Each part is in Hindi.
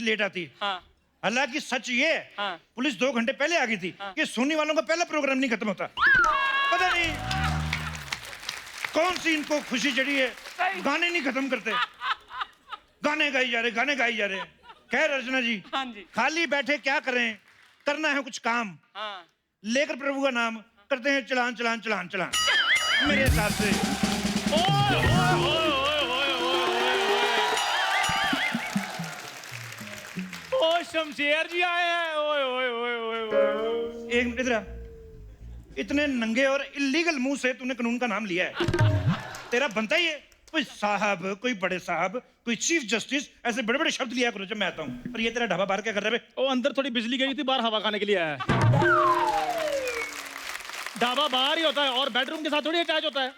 लेट आती है। हाँ हालांकि सच ये है, हाँ। पुलिस 2 घंटे पहले आ गई थी कि सोनी वालों का पहला प्रोग्राम नहीं खत्म होता। पता नहीं कौन सी इनको खुशी चढ़ी है, गाने नहीं खत्म करते, गाने गाई जा रहे, गाने गाई जा रहे। खैर अर्चना जी, हाँ जी। खाली बैठे क्या करें, करना है कुछ काम, हाँ। लेकर प्रभु का नाम करते हैं चलान चलान चलान चलान। मेरे हिसाब से ओए ओए ओए ओए ओए ओ शमशेर जी आए हैं। ओए ओए ओए ओए ओए। एक मिनट इधर आ। इतने नंगे और इलीगल मुंह से तूने कानून का नाम लिया है, तेरा बनता ही है कोई साहब, कोई बड़े साहब, कोई चीफ जस्टिस, ऐसे बड़े बड़े शब्द लिया करो जब मैं आता हूँ। और ये तेरा ढाबा बाहर क्या कर रहा है? ओ अंदर थोड़ी बिजली गई थी, बाहर हवा खाने के लिए आया। ढाबा बाहर ही होता है और बेडरूम के साथ थोड़ी अटैच होता है।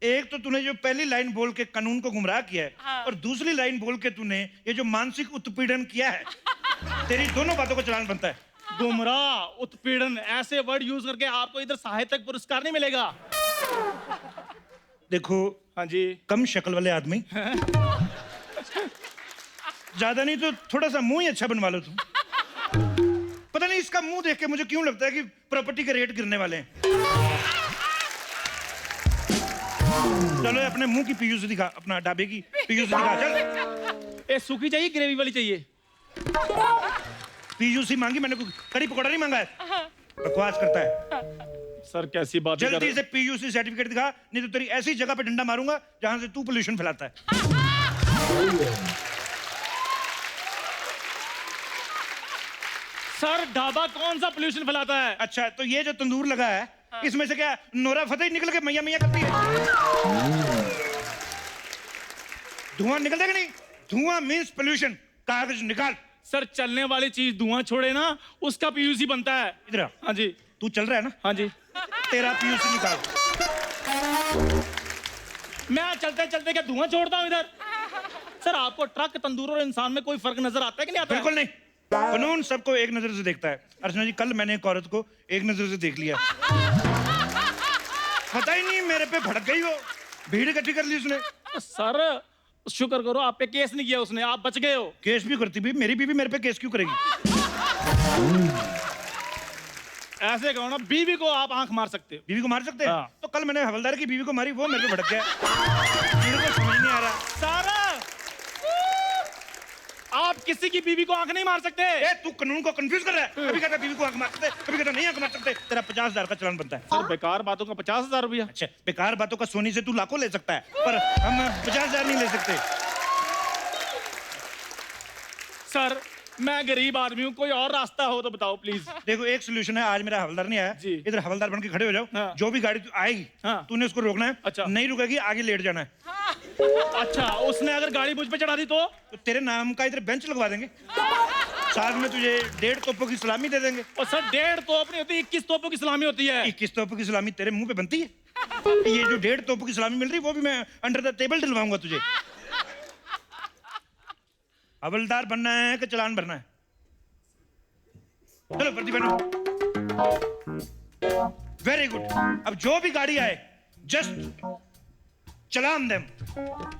एक तो तूने जो पहली लाइन बोल के कानून को गुमराह किया है, हाँ। और दूसरी लाइन बोल के तूने ये जो मानसिक उत्पीड़न किया है, तेरी दोनों बातों का चालान बनता है। गुमराह, उत्पीड़न, ऐसे वर्ड यूज करके आपको इधर साहित्यिक पुरस्कार नहीं मिलेगा। देखो हाँ जी। कम शक्ल वाले आदमी, ज्यादा नहीं तो थोड़ा सा मुंह ही अच्छा बनवा लो तुम। पता नहीं इसका मुंह देख के मुझे क्यों लगता है कि प्रॉपर्टी के रेट गिरने वाले हैं। चलो अपने मुंह की पीयूसी दिखा, अपना ढाबे की पीयूसी दिखा। चल ए सूखी चाहिए ग्रेवी वाली चाहिए? पीयूसी मांगी मैंने, कोई कड़ी पकौड़ा नहीं मांगा है। बकवास करता है। सर कैसी बात कर जल्दी रहे से पीयूसी सर्टिफिकेट दिखा, नहीं तो तेरी ऐसी जगह पे डंडा मारूंगा जहां से तू पोल्यूशन फैलाता है। सर ढाबा कौन सा पोल्यूशन फैलाता है? अच्छा तो ये जो तंदूर लगा है, इसमें से क्या नोरा फतेही निकल के मैया मैया करती है? धुआं निकलता है कि नहीं? धुआं मीन्स पोल्यूशन। कागज निकाल। सर चलने वाली चीज धुआं छोड़े ना, उसका पीयूसी बनता है। इधर आ। हाँ जी। तू चल रहा है ना? हाँ जी। तेरा पीयूसी निकाल। मैं चलते चलते क्या धुआं छोड़ता हूँ इधर? सर आपको ट्रक, तंदूर और इंसान में कोई फर्क नजर आता है कि नहीं आता? बिल्कुल नहीं। कानून सबको एक नजर से देखता है। अर्चना जी कल मैंने एक औरत को एक नजर से देख लिया, पता ही नहीं मेरे पे भड़क गई वो, भीड़ इकट्ठी कर ली उसने। सर शुक्र करो आप पे केस नहीं किया उसने, आप बच गए हो। केस भी करती भी, मेरी बीवी मेरे पे केस क्यों करेगी? ऐसे कहो ना, बीवी को आप आंख मार सकते हो। बीवी को मार सकते हैं? हाँ। तो कल मैंने हवलदार की बीवी को मारी, वो मेरे पे भड़क गया। मेरे को समझ नहीं आ रहा। सारा आप किसी की बीवी को आंख नहीं मार सकते। ए, तू कानून को कंफ्यूज कर रहा है। कभी कहता बीवी को आंख मार सकते, कभी कहता नहीं आंख मार सकते। तेरा 50,000 का चालान बनता है। सर बेकार बातों का 50,000 रुपया? अच्छा बेकार बातों का सोनी से तू लाखों ले सकता है, पर हम 50,000 नहीं ले सकते। सर मैं गरीब आदमी हूँ, कोई और रास्ता हो तो बताओ प्लीज। देखो एक सोल्यूशन है, आज मेरा हवलदार नहीं आया, जी। इधर हवलदार बन के खड़े हो जाओ। हाँ। जो भी गाड़ी आएगी हाँ। तूने उसको रोकना है। अच्छा। नहीं रुकेगी आगे लेट जाना है। अच्छा उसने अगर गाड़ी मुझ पे चढ़ा दी तो? तो तेरे नाम का इधर बेंच लगवा देंगे, साथ में तुझे 1.5 तोपों की सलामी दे देंगे। और सर 1.5 तोप नहीं होती, 21 तोपों की सलामी होती है। 21 तोपों की सलामी तेरे मुंह पे बनती है? ये जो 1.5 तोपों की सलामी मिल रही वो भी मैं अंडर द टेबल दिलवाऊंगा तुझे। हवलदार बनना है कि चालान भरना है? चलो वर्दी पहनो। Very good. अब जो भी गाड़ी आए just challan them.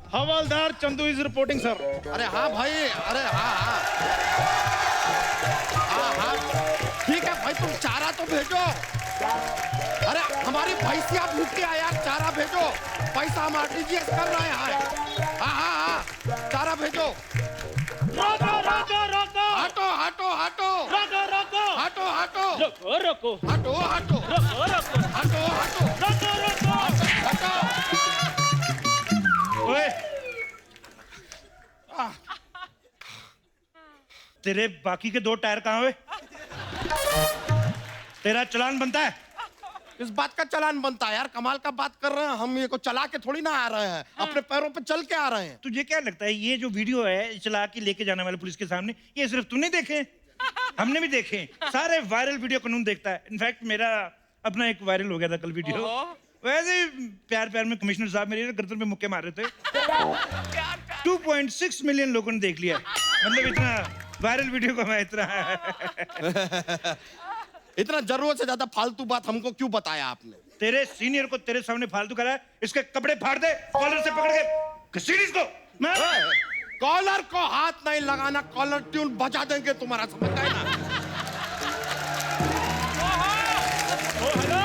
Havildar Chandu is reporting sir. अरे हाँ भाई, अरे हाँ हाँ, ठीक है भाई, तुम चारा तो भेजो। अरे हमारी भैंसिया भूख के यार, चारा भेजो। पैसा हम RTGS कर रहे हैं। हाँ हाँ हाँ, चारा भेजो। रोको रोको रोको हटो हटो हटो रोको रोको हटो हटो रोको रोको हटो हटो रोको रोको हटो हटो रोको रोको हटो। ओए तेरे बाकी के 2 टायर कहाँ हुए? तेरा चालान बनता है? इस बात का चालान बनता है यार, कमाल का बात कर रहे हैं हम। ये को चला के थोड़ी ना आ रहे हैं, अपने पैरों पे चल के आ रहे हैं। तुझे क्या लगता है ये जो वीडियो है चला के लेके जाने वाले पुलिस के सामने, ये सिर्फ तूने देखे? हमने भी देखे। सारे वायरल वीडियो कानून देखता है। इनफैक्ट मेरा अपना एक वायरल हो गया था कल वीडियो। वैसे प्यार प्यार में कमिश्नर साहब मेरे गर्दन पे मुक्के मार रहे थे। 2.6 मिलियन लोगों ने देख लिया। मतलब इतना वायरल वीडियो को मैं इतना जरूरत से ज्यादा फालतू बात हमको क्यों बताया आपने? तेरे सीनियर को तेरे सामने फालतू करा है, इसके कपड़े फाड़ दे, कॉलर से पकड़ के घसीट इसको। कॉलर को हाथ नहीं लगाना, कॉलर ट्यून बजा देंगे तुम्हारा, समझ गए ना? ओ हेलो,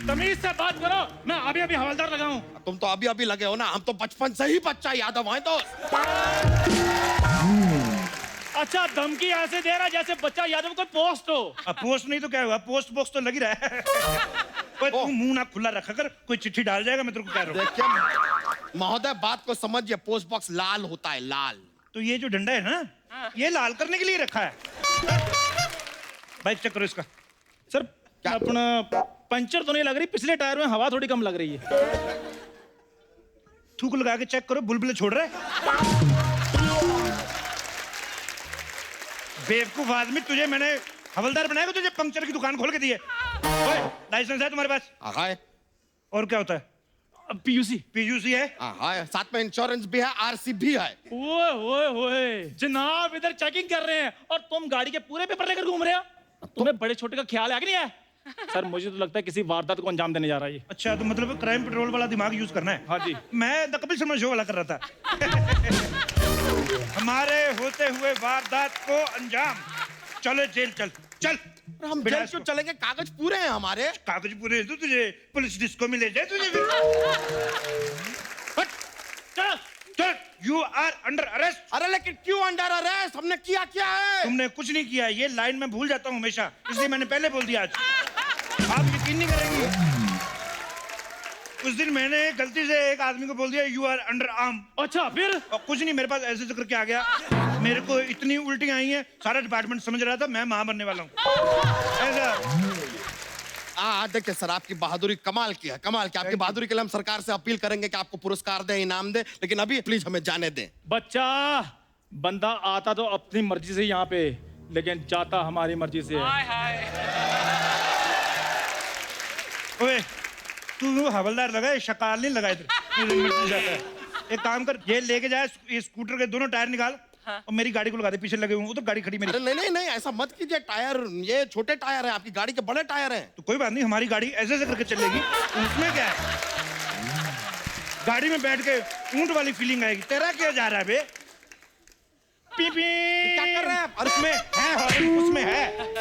तमीज से बात करो। मैं अभी अभी हवलदार लगा हूँ। तुम तो अभी अभी लगे हो ना, हम तो बचपन से ही बच्चा यादव हैं दोस्त। अच्छा, धमकी ऐसे दे रहा जैसे बच्चा यादव कोई पोस्ट हो। अब पोस्ट नहीं तो क्या हुआ, पोस्ट बॉक्स तो लग ही रहा है। ओए, तू मुंह ना खुला रखा कर, कोई चिट्ठी डाल जाएगा, मैं तेरे को कह रहा हूँ। देखिए महोदय, बात को समझिए, पोस्ट बॉक्स लाल होता है, लाल। तो ये जो डंडा है ना, ये लाल करने के लिए रखा है। बाइक चेक करो इसका। सर अपना पंचर तो नहीं लग रही, पिछले टायर में हवा थोड़ी कम लग रही है। थूक लगा के चेक करो, बुलबुले छोड़ रहा है। बेवकूफ आदमी, तुझे मैंने हवलदार बनाया, तुझे पंक्चर की दुकान खोल के दी है। ओए, लाइसेंस है तुम्हारे पास? हाय, और क्या होता है? पीयूसी। पीयूसी है? हाय, साथ में इंश्योरेंस भी है, आरसी भी है। ओए ओए ओए, जनाब इधर चेकिंग कर रहे हैं और तुम गाड़ी के पूरे पेपर लेकर घूम रहे हो। तुम्हें बड़े छोटे का ख्याल है कि नहीं है? सर मुझे तो लगता है किसी वारदात को अंजाम देने जा रहा है ये। अच्छा, तो मतलब क्राइम पेट्रोल वाला दिमाग यूज करना है। हाँ जी। मैं द कपिल शर्मा शो वाला कर रहा था। हमारे होते हुए वारदात को अंजाम। चलो जेल चल चल। हम जेल क्यों चलेंगे? कागज पूरे हैं हमारे। कागज पूरे हैं तो तुझे पुलिस डिस्को में ले जाए तुझे फिर। हट, चल चल, यू आर अंडर अरेस्ट। अरे लेकिन क्यों अंडर अरेस्ट? हमने किया क्या है? तुमने कुछ नहीं किया, ये लाइन में भूल जाता हूँ हमेशा, इसलिए मैंने पहले बोल दिया। आज आप यकीन नहीं करेंगे, उस दिन मैंने गलती से एक आदमी को बोल दिया यू आर अंडर आर्म। अच्छा फिर? और कुछ नहीं, मेरे पास ऐसे जिक्र क्या आ गया, मेरे को इतनी उल्टी आई है, सारा डिपार्टमेंट समझ रहा था मैं मां बनने वाला हूँ। ऐसा देखिए सर, आपकी बहादुरी कमाल की है, कमाल की। आपकी बहादुरी के लिए हम सरकार से अपील करेंगे कि आपको पुरस्कार दे, इनाम दे, लेकिन अभी प्लीज हमें जाने दें। बच्चा, बंदा आता तो अपनी मर्जी से यहाँ पे, लेकिन जाता हमारी मर्जी से है। ओए, तू हवलदार लगा है, शकाल नहीं लगा इधर। एक काम कर, ये लेके जाए, ये स्कूटर के दोनों टायर निकाल। हाँ। और मेरी गाड़ी को लगा दे, पीछे लगे हुए तो गाड़ी खड़ी मेरी। अरे नहीं नहीं नहीं, ऐसा मत कीजिए। टायर ये छोटे टायर हैं, आपकी गाड़ी के बड़े टायर हैं। तो कोई बात नहीं, हमारी गाड़ी ऐसे ऐसे करके चलेगी, उसमें क्या है? गाड़ी में बैठ के ऊंट वाली फीलिंग आएगी। तेरा क्या जा रहा है बे? पी पी क्या कर रहे हैं आप? और उसमें है हॉर्न, उसमें है,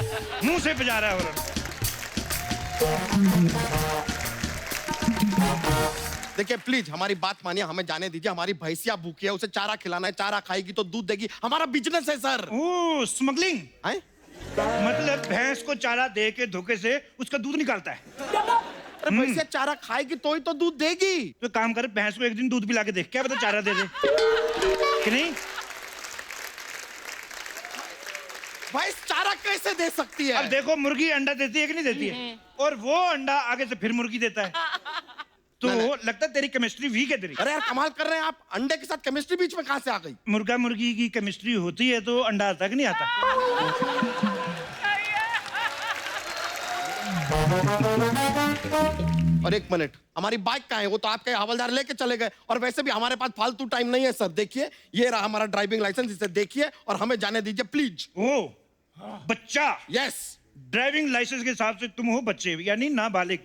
मुंह से बजा रहा है हॉर्न। देखिए प्लीज हमारी बात मानिए, हमें जाने दीजिए। हमारी भैंसिया भूखी है, उसे चारा खिलाना है, चारा खाएगी तो दूध देगी। हमारा बिजनेस है सर। ओ, स्मगलिंग है? मतलब भैंस को चारा दे के धोखे से उसका दूध निकालता है। अरे भैंसिया चारा खाएगी तो ही तो दूध देगी। तो काम कर, भैंस को एक दिन दूध पिला के देख, क्या पता चारा दे दे कि नहीं। भैंस चारा कैसे दे सकती है? अब देखो, मुर्गी अंडा देती है कि नहीं देती है, और वो अंडा आगे से फिर मुर्गी देता है। तो लगता है तेरी केमिस्ट्री वीक है तेरी। अरे यार कमाल कर रहे हैं आप, अंडे के साथ केमिस्ट्री बीच में कहां से आ गई? मुर्गा मुर्गी की केमिस्ट्री होती है तो अंडा आता कि नहीं आता। और एक मिनट, हमारी बाइक कहाँ है? वो तो आपके हवलदार लेके चले गए, और वैसे भी हमारे पास फालतू टाइम नहीं है सर। देखिए ये रहा हमारा ड्राइविंग लाइसेंस, इसे देखिए और हमें जाने दीजिए प्लीज। ओ बच्चा, यस। ड्राइविंग लाइसेंस के हिसाब से तुम हो बच्चे, यानी नाबालिग।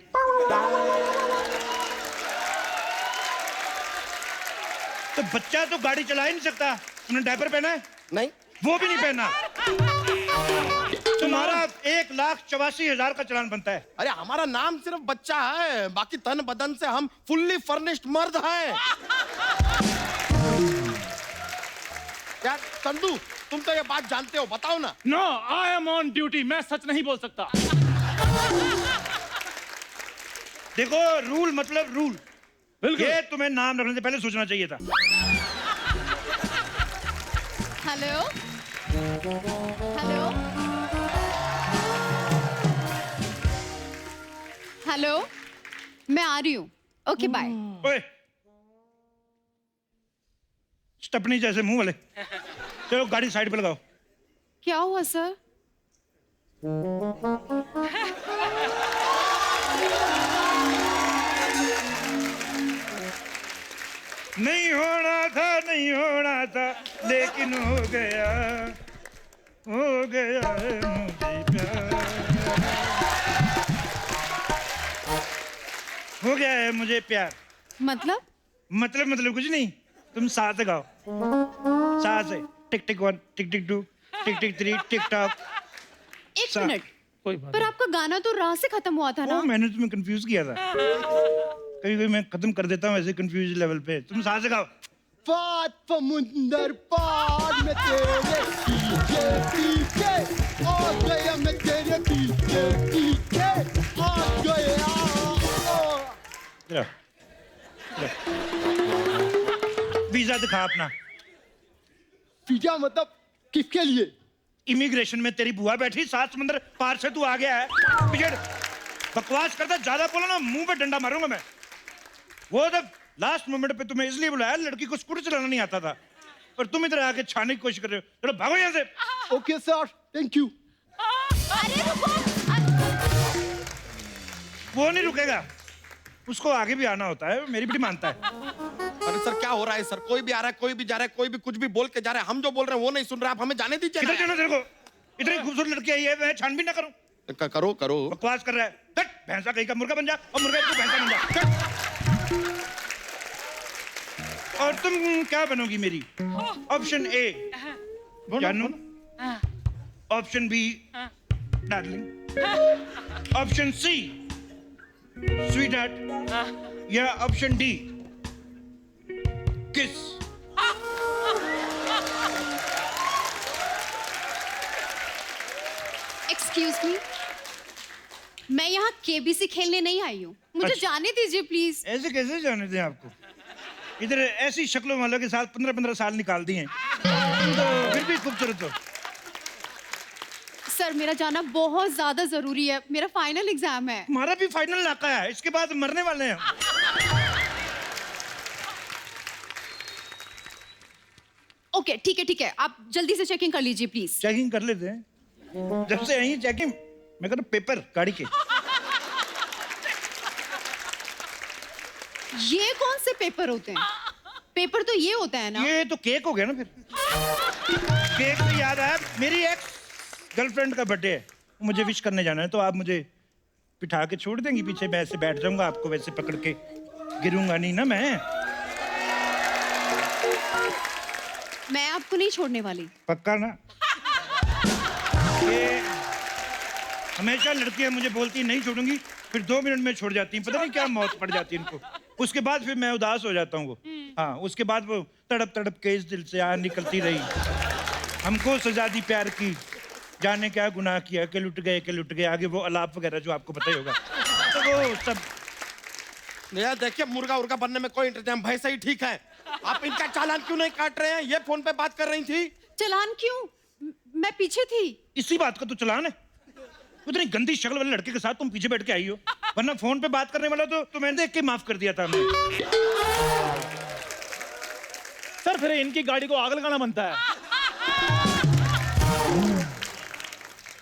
तो बच्चा तो गाड़ी चला ही नहीं सकता। तुमने डायपर पहना है? नहीं। वो भी नहीं पहना। तुम्हारा 1,84,000 का चालान बनता है। अरे हमारा नाम सिर्फ बच्चा है, बाकी तन बदन से हम फुल्ली फर्निश्ड मर्द हैं। यार चंदू, तुम तो ये बात जानते हो, बताओ ना। No, I am on duty, मैं सच नहीं बोल सकता। देखो, रूल मतलब रूल। बिल्कुल। ये तुम्हें नाम रखने से पहले सोचना चाहिए था। हेलो हेलो हेलो, मैं आ रही हूँ। Okay bye. ओए, स्टपनी जैसे मुंह वाले। चलो गाड़ी साइड पे लगाओ। क्या हुआ सर? नहीं होना था, नहीं होना था, लेकिन हो गया है मुझे प्यार। हो गया है मुझे प्यार। मतलब? मतलब कुछ नहीं, तुम सा से गाओ, सा से। टिक टिक 1, टिक टिक 2, टिक टिक 3, टिक टॉक। एक सा- मिनट, कोई बात पर आपका गाना तो रा से खत्म हुआ था ना। वो मैंने तुम्हें कंफ्यूज किया था। कभी कभी मैं खत्म कर देता हूँ ऐसे कंफ्यूज लेवल पे। तुम सा से गाओ। पार समुंदर पार में तेरे पीछे पीछे आ गया, मैं तेरे पीछे पीछे आ गया। चलो, वीजा दिखा अपना। वीजा मतलब किसके लिए? इमिग्रेशन में तेरी बुआ बैठी, 7 समुंदर पार से तू आ गया है। बिगड़ बकवास करता, ज्यादा बोला ना मुंह पे डंडा मारूंगा मैं। वो जब लास्ट मोमेंट पे तुम्हें इसलिए बुलाया, लड़की को स्कूटर चलाना नहीं आता था, और तुम इधर आके छाने की कोशिश कर रहे हो। चलो भागो यहाँ से। Okay sir, thank you. अरे रुको, वो नहीं रुकेगा, उसको आगे भी आना होता है, मेरी भी मानता है। अरे सर क्या हो रहा है सर? कोई भी आ रहा है, कोई भी जा रहा है, कोई भी कुछ भी बोल के जा रहा है। हम जो बोल रहे हैं वो नहीं सुन रहे, आप हमें जाने दीजिए किधर ना। जाना तेरे को? इतनी खूबसूरत लड़की आई है, मैं छानबीन ना करूं? करो करो। बकवास कर रहा है। हट, भैंसा कहीं का मुर्गा बन जा, और मुर्गा तू भैंसा बन जा। हट। और तुम क्या बनोगी मेरी? ऑप्शन ए जानू, option B darling, option C sweetheart, या option D kiss. Excuse me, मैं यहाँ केबीसी खेलने नहीं आई हूँ, मुझे अच्छा। जाने दीजिए प्लीज। ऐसे कैसे जाने दें आपको? इधर ऐसी शक्लों वालों के साथ 15-15 साल निकाल दिए, तुम तो फिर भी खूबसूरत हो। सर मेरा जाना बहुत ज्यादा जरूरी है, मेरा फाइनल एग्जाम है। हमारा भी फाइनल नाका है, इसके बाद मरने वाले हैं हम। ओके ठीक है, आप जल्दी से चेकिंग कर लीजिए प्लीज। चेकिंग कर लेते हैं। जब से आई चेकिंग, मैं कहता पेपर गाड़ी के। ये कौन से पेपर होते हैं? पेपर तो ये होता है ना। ये तो केक हो गया ना फिर। केक से याद आया, मेरी एक्स गर्लफ्रेंड का बर्थडे है, मुझे विश करने जाना है, तो आप मुझे बिठा के छोड़ देंगी पीछे? मैं ऐसे बैठ जाऊंगा, आपको वैसे पकड़ के गिरूंगा नहीं ना मैं। मैं आपको नहीं छोड़ने वाली। पक्का ना? ये हमेशा लड़कियां मुझे बोलती नहीं छोड़ूंगी, फिर 2 मिनट में छोड़ जाती हैं, पता नहीं क्या मौत पड़ जाती है इनको। उसके बाद फिर मैं उदास हो जाता हूँ वो। हाँ, उसके बाद वो तड़प तड़प के इस दिल से आ निकलती रही, हमको सजा दी प्यार की, जाने क्या गुनाह किया, के लुट गए। आगे वो अलाप वगैरह जो आपको पता ही होगा, तो वो सब। यार देखिए, मुर्गा उर्गा बनने में कोई इंतजाम, भाई सही ठीक है। आप इनका चालान क्यों नहीं काट रहे हैं? ये फोन पे बात कर रही थी। चालान क्यों? मैं पीछे थी। इसी बात का तो चलान है। उतनी गंदी शक्ल वाले लड़के के साथ तुम पीछे बैठ के आई हो, वरना फोन पे बात करने वाला तो मैंने देख के माफ कर दिया था हमने। सर फिर इनकी गाड़ी को आग लगाना बनता है।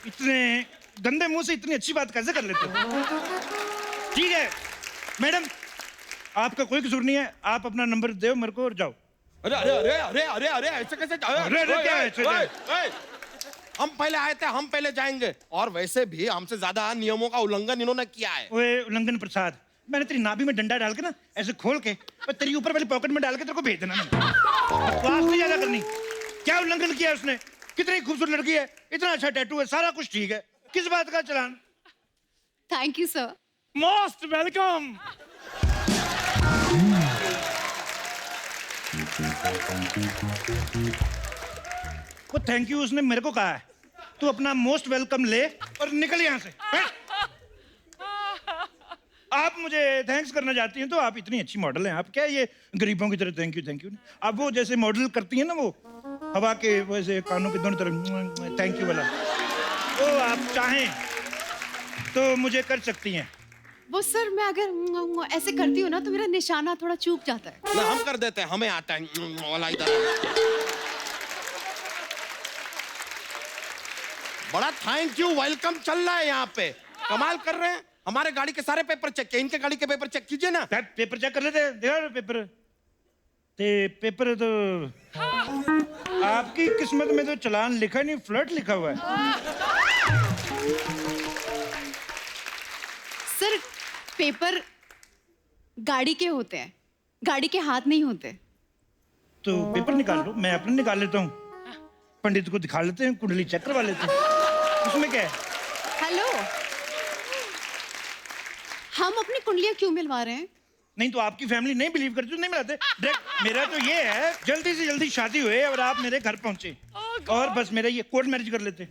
इतने गंदे मुंह से इतनी अच्छी बात कैसे कर लेते हो? ठीक है मैडम, आपका कोई कसूर नहीं है, आप अपना नंबर दो मेरे को और जाओ। अरे अरे अरे अरे अरे अरे ऐसे कैसे अरे, क्या है, ऐसे हम पहले आए थे, हम पहले जाएंगे। और वैसे भी हमसे ज्यादा नियमों का उल्लंघन इन्होंने किया है। ओए उल्लंघन प्रसाद, मैंने तेरी नाभि में डंडा डाल के ना ऐसे खोल के और तेरी ऊपर वाली पॉकेट में डाल के तेरे को भेज देना। बकवास नहीं ज्यादा करनी। क्या उल्लंघन किया उसने? कितनी खूबसूरत लड़की है, इतना अच्छा टैटू है, सारा कुछ ठीक है, किस बात का चालान? Thank you sir. Most welcome. वो थैंक यू उसने मेरे को कहा है, तू अपना मोस्ट वेलकम ले और निकल यहाँ से। आप मुझे थैंक्स करना चाहती हैं तो आप इतनी अच्छी मॉडल हैं, आप क्या ये गरीबों की तरह थैंक यू। आप वो जैसे मॉडल करती हैं ना, वो हवा के वैसे कानों के दोनों तरफ थैंक यू वाला, वो आप चाहें तो मुझे कर सकती हैं। वो सर मैं अगर ऐसे करती हूँ ना तो मेरा निशाना थोड़ा चूक जाता है। ना हम कर देते हैं, हमें आता है वाला इधर। बड़ा थैंक यू वेलकम चल रहा है यहाँ पे, कमाल कर रहे हैं। हमारे गाड़ी के सारे पेपर चेक किए, इनके गाड़ी के पेपर चेक कीजिए ना। पेपर चेक कर लेते हैं, देखा पेपर पेपर तो आपकी किस्मत में तो चालान लिखा नहीं, फ्लर्ट लिखा हुआ है। सर पेपर गाड़ी के होते हैं, गाड़ी के हाथ नहीं होते। तो पेपर निकाल लो, मैं अपने निकाल लेता हूँ, पंडित को दिखा लेते हैं, कुंडली चेक करवा लेते हैं, उसमें क्या है? हेलो, हम अपनी कुंडलियां क्यों मिलवा रहे हैं? नहीं तो आपकी फैमिली नहीं बिलीव करती तो नहीं मिलाते। डायरेक्ट मेरा तो ये है, जल्दी से जल्दी शादी हुए और आप मेरे घर पहुंचे और बस मेरा ये कोर्ट मैरिज कर लेते।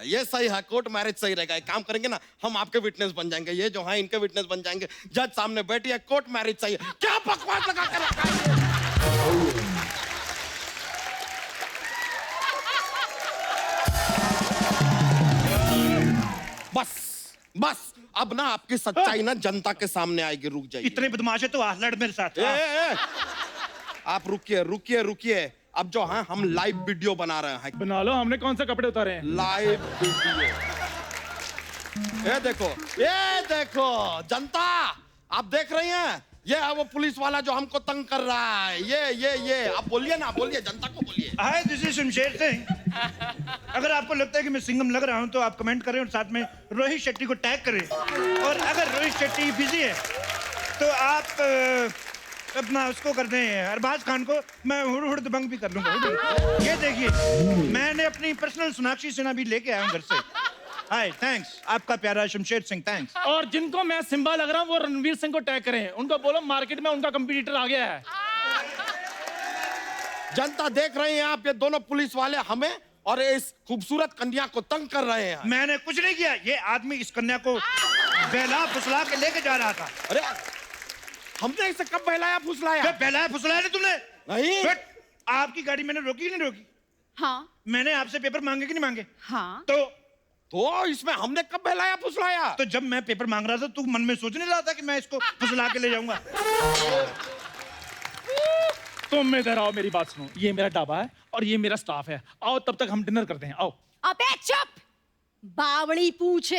ये सही है, कोर्ट मैरिज सही रहेगा। एक काम करेंगे ना, हम आपके विटनेस बन जाएंगे, ये जो है इनके विटनेस बन जाएंगे, जज सामने बैठिए, कोर्ट मैरिज सही है। क्या बकवास लगा कर रखा है? बस बस अब ना आपकी सच्चाई ना जनता के सामने आएगी, रुक जाइए। इतने बदमाश है तो आ लड़ मेरे साथ। आप रुकिए रुकिए रुकिए, अब जो है हम लाइव वीडियो बना रहे हैं। बना लो, हमने कौन से कपड़े उतारे हैं? Live video. ये देखो जनता, आप देख रही हैं, ये है वो पुलिस वाला जो हमको तंग कर रहा है। ये आप बोलिए ना, बोलिए, जनता को बोलिए। हाय, दिस इज शमशेर सिंह। अगर आपको लगता है कि मैं सिंघम लग रहा हूं तो आप कमेंट करें और साथ में रोहित शेट्टी को टैग करें। और अगर रोहित शेट्टी बिजी है तो आप अपना उसको कर दें, अरबाज खान को। मैं हुड़ दबंग भी कर लूंगा। ये देखिए, मैंने अपनी पर्सनल सोनाक्षी सिन्हा भी लेके आया हूं घर से। हाय, थैंक्स, आपका प्यारा शमशेर सिंह, थैंक्स। और जिनको मैं सिम्बा लग रहा हूँ वो रणवीर सिंह को टैग करें, उनको बोलो मार्केट में उनका कंपटीटर आ गया है। जनता देख रही हैं आप, ये दोनों पुलिस वाले हमें और इस खूबसूरत कन्या को तंग कर रहे हैं। मैंने कुछ नहीं किया, ये आदमी इस कन्या को बहला फुसला के लेके जा रहा था। अरे हमने इसे कब बहलाया फुसलाया? बहलाया फुसलाया नहीं तुमने? नहीं। बट आपकी गाड़ी मैंने रोकी नहीं रोकी? हाँ मैंने आपसे पेपर मांगे कि नहीं मांगे? हाँ। तो इसमें हमने कब बहलाया फुसलाया? तो जब मैं पेपर मांग रहा था तू मन में सोच नहीं रहा था कि मैं इसको फुसला के ले जाऊंगा? तुम इधर आओ, मेरी बात सुनो। ये मेरा ढाबा है और ये मेरा स्टाफ है। आओ तब तक हम डिनर करते हैं, आओ। अबे चुप, बावड़ी पूछ।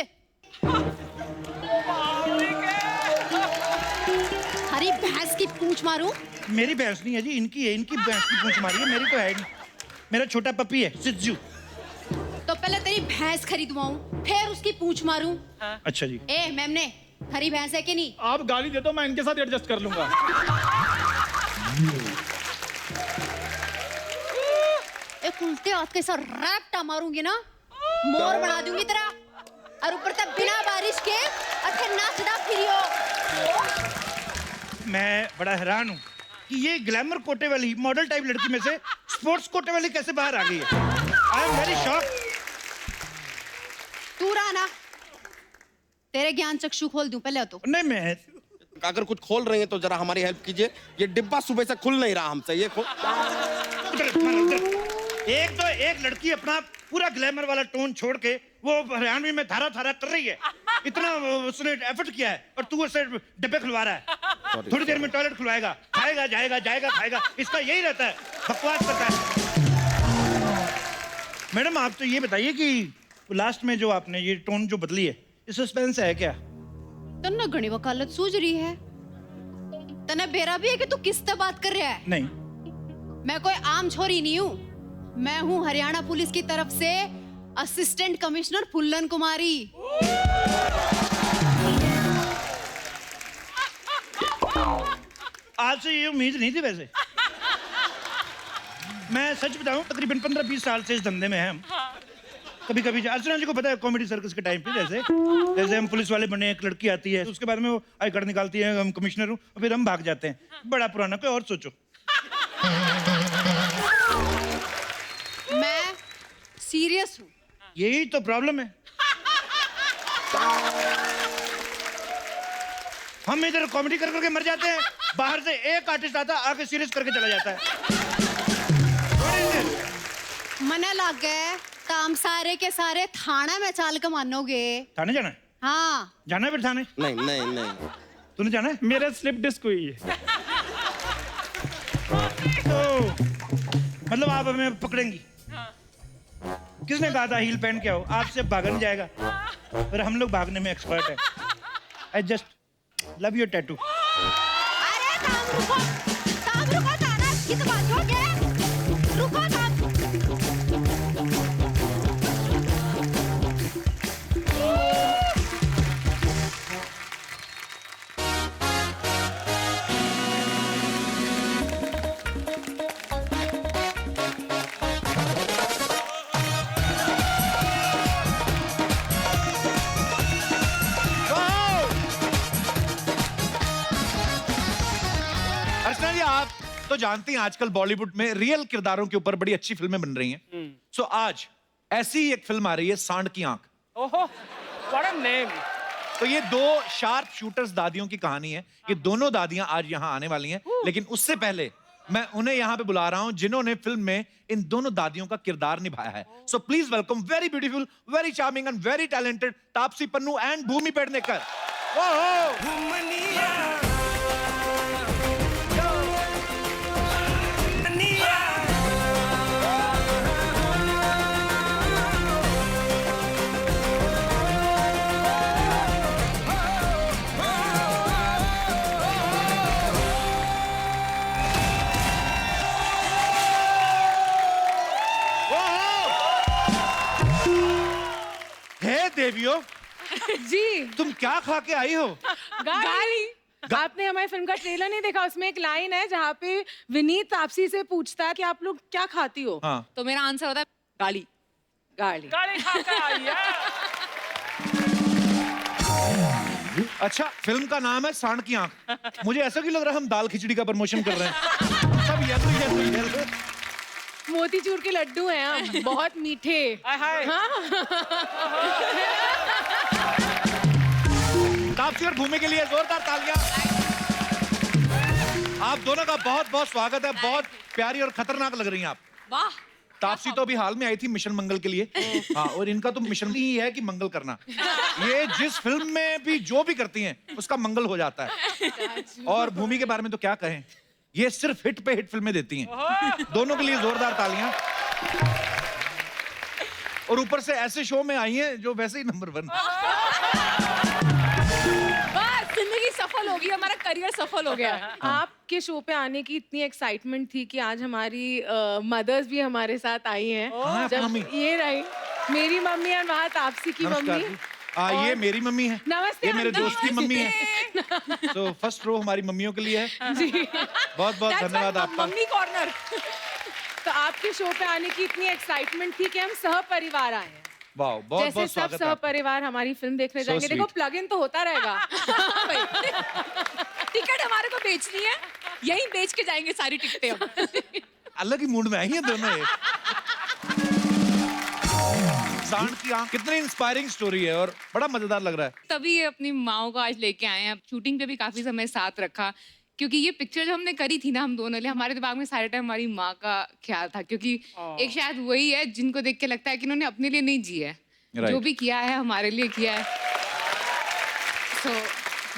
हरी भैंस की पूंछ मारूं? मेरी भैंस नहीं है जी, इनकी है, इनकी भैंस की पूंछ मारी है, मेरी तो है नहीं। मेरा छोटा पपी है, सिज्जू। तो पहले तेरी भैंस खरीदवाऊं, फिर उसकी पूंछ मारूं। अच्छा जी। ए मेमने, हरी भैंस है कि नहीं? आप गाली दे दो, मैं इनके साथ एडजस्ट कर लूंगा। एक उल्टे हाथ के साथ रैप्टा मारूंगी ना, मोर बना दूंगी तेरा। और ऊपर तक बिना बारिश के अच्छे नाचदा फिरियो। मैं बड़ा हैरान हूँ कि ये ग्लैमर कोटे वाली मॉडल टाइप लड़की में से स्पोर्ट्स कोटे वाली कैसे बाहर आ गई है। I am very shock. तू रहा ना, तेरे ज्ञान चक्षु खोल दूं पहले तो। नहीं, मैं अगर कुछ खोल रही हैं तो जरा हमारी हेल्प कीजिए। ये डिब्बा सुबह से खुल नहीं रहा हमसे, ये खोल। एक लड़की अपना पूरा ग्लैमर वाला टोन छोड़ के वो हरियाणवी में धारा धारा कर रही है, इतना उसने एफर्ट किया है और तू उससे डब्बे खुलवा रहा है। थोड़ी देर में टॉयलेट खुलवाएगा, खाएगा जाएगा, जाएगा खाएगा, इसका यही रहता है, बकवास करता है। मैडम आप तो ये बताइए कि लास्ट में जो आपने ये टोन जो बदली है, इस सस्पेंस है क्या? तन्ना घनी वकालत सूझ रही है। तन्ना बेरा भी है कि तू किससे बात कर रहा है? नहीं, मैं कोई आम छोरी नहीं हूँ। मैं हूँ हरियाणा पुलिस की तरफ से असिस्टेंट कमिश्नर फुल्लन कुमारी। आज से ये उम्मीद नहीं थी वैसे। मैं सच बताऊं, तकरीबन 15-20 साल से इस धंधे में हैं हम। कभी कभी अर्चना जी को पता है, कॉमेडी सर्कस के टाइम पे जैसे हम पुलिस वाले बने, एक लड़की आती है, उसके बाद में वो आई कार्ड निकालती है, हम कमिश्नर हूँ, और फिर हम भाग जाते हैं। बड़ा पुराना, कोई और सोचो। मैं सीरियस हूँ। यही तो प्रॉब्लम है। हम इधर कॉमेडी कर करके मर जाते हैं, बाहर से एक आर्टिस्ट आता आके सीरियस करके चला जाता है। मना लग गए, काम सारे के सारे थाना में चाल के मानोगे। थाने जाना है? हाँ जाना है फिर थाने? नहीं नहीं नहीं, तूने जाना है? मेरा स्लिप डिस्क हुई है। तो मतलब आप हमें पकड़ेंगी? किसने कहा था हील पहन के आओ? आपसे भागा नहीं जाएगा, पर हम लोग भागने में एक्सपर्ट है। I just love your tattoo. अरे काम रुको थाना की तो बात हो गया। रुको काम। तो जानती हैं आजकल बॉलीवुड में रियल किरदारों के ऊपर बड़ी अच्छी फिल्में बन रही हैं। सो आज ऐसी ही एक फिल्म आ रही है, सांड की आंख। ओहो, व्हाट अ नेम। तो ये दो शार्प शूटर्स दादियों की कहानी है। ये दोनों दादियां आज यहाँ आने वाली हैं, लेकिन उससे पहले मैं उन्हें यहाँ पे बुला रहा हूँ जिन्होंने फिल्म में इन दोनों दादियों का किरदार निभाया है। So please welcome very beautiful, very charming and very talented Taapsee Pannu and Bhumi Pednekar. देवियों, जी तुम क्या खा के आई हो? गाली। आपने हमारी फिल्म का ट्रेलर नहीं देखा? उसमें एक लाइन है जहाँ पे विनीत तापसी से पूछता है कि आप लोग क्या खाती हो। हाँ। तो मेरा आंसर होता है गाली। गाली गाली खा के आई है। अच्छा, फिल्म का नाम है सांड की आंख। मुझे ऐसा क्यों लग रहा है हम दाल खिचड़ी का प्रमोशन कर रहे हैं? सब येलो। मोतीचूर के लड्डू हैं हम, बहुत मीठे। हाय। तापसी और भूमि के लिए जोरदार तालियां। आप दोनों का बहुत बहुत स्वागत है। बहुत प्यारी और खतरनाक लग रही हैं आप। वाह। तापसी तो अभी हाल में आई थी मिशन मंगल के लिए। हाँ, और इनका तो मिशन ही है कि मंगल करना। ये जिस फिल्म में भी जो भी करती हैं उसका मंगल हो जाता है। और भूमि के बारे में तो क्या कहें, ये सिर्फ हिट पे हिट फिल्में देती हैं। दोनों के लिए जोरदार तालियां। और ऊपर से ऐसे शो में आई हैं जो वैसे ही नंबर 1। जिंदगी सफल हो गई, हमारा करियर सफल हो गया। आपके शो पे आने की इतनी एक्साइटमेंट थी कि आज हमारी मदर्स भी हमारे साथ आई हैं। जब ये रही मेरी मम्मी और वहाँ तापसी की मम्मी। ये मेरी मम्मी है। नमस्ते। ये मेरे दोस्त की मम्मी है। तो फर्स्ट रो हमारी मम्मियों के लिए है। जी बहुत बहुत धन्यवाद आपका। Mummy corner. तो आपके शो पे आने की इतनी एक्साइटमेंट थी कि हम सह परिवार आए हैं। वाह, बहुत जैसे बहुत सब स्वागत सह है। परिवार हमारी फिल्म देखने So जाएंगे। देखो sweet. प्लग इन तो होता रहेगा। टिकट हमारे को बेचनी है, यहीं बेच के जाएंगे सारी टिकटें हम। अलग ही मूड में आई हैं दोनों ये। सांड की आंख कितनी इंस्पायरिंग स्टोरी है और बड़ा मजेदार लग रहा है। तभी ये अपनी माओ को आज लेके आए हैं। शूटिंग पे भी काफी समय साथ रखा, क्योंकि ये पिक्चर जो हमने करी थी ना हम दोनों ने, हमारे दिमाग में सारे टाइम हमारी माँ का ख्याल था, क्योंकि एक शायद वही है जिनको देख के लगता है कि इन्होंने अपने लिए नहीं जिया है। Right. जो भी किया है हमारे लिए किया है। So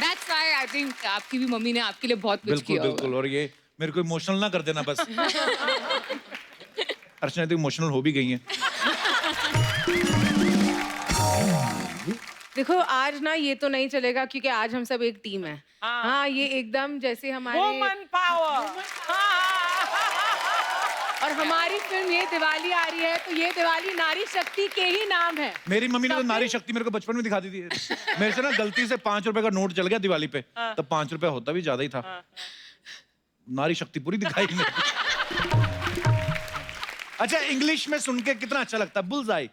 that's why I think आपकी भी मम्मी ने आपके लिए बहुत कुछ बिल्कुल किया होगा। बिल्कुल। और ये मेरे को इमोशनल ना कर देना बस। अर्चना तो इमोशनल हो भी गई हैं। देखो आज ना ये तो नहीं चलेगा क्योंकि आज हम सब एक टीम है। हाँ, ये एकदम जैसे हमारे वुमन पावर। और हमारी फिल्म ये दिवाली आ रही है तो ये दिवाली नारी शक्ति के ही नाम है। मेरी मम्मी ने तो नारी शक्ति मेरे को बचपन में दिखा दी थी। मेरे से ना गलती से 5 रुपए का नोट चल गया दिवाली पे, तब 5 रुपए होता भी ज्यादा ही था। नारी शक्ति पूरी दिखाई मेरे को। अच्छा, इंग्लिश में सुन के कितना अच्छा लगता है, बुल्सआई।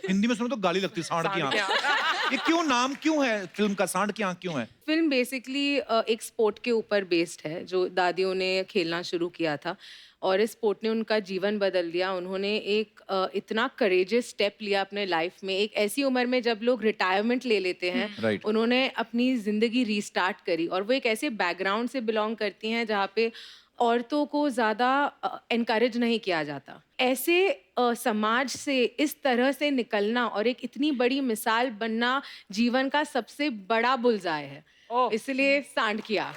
हिंदी में सुनो तो गाली लगती है, सांड की आंख। ये क्यों, नाम क्यों है फिल्म का, सांड की आंख क्यों है? फिल्म बेसिकली एक स्पोर्ट के ऊपर बेस्ड है जो दादियों ने खेलना शुरू किया था और इस स्पोर्ट ने उनका जीवन बदल दिया। उन्होंने एक इतना करेजियस स्टेप लिया अपने लाइफ में, एक ऐसी उम्र में जब लोग रिटायरमेंट ले लेते हैं। Right. उन्होंने अपनी जिंदगी रीस्टार्ट करी और वो एक ऐसे बैकग्राउंड से बिलोंग करती हैं जहाँ पे औरतों को ज़्यादा एनकरेज नहीं किया जाता। ऐसे समाज से इस तरह से निकलना और एक इतनी बड़ी मिसाल बनना जीवन का सबसे बड़ा बुलजाय है। इसलिए सांड की आंख।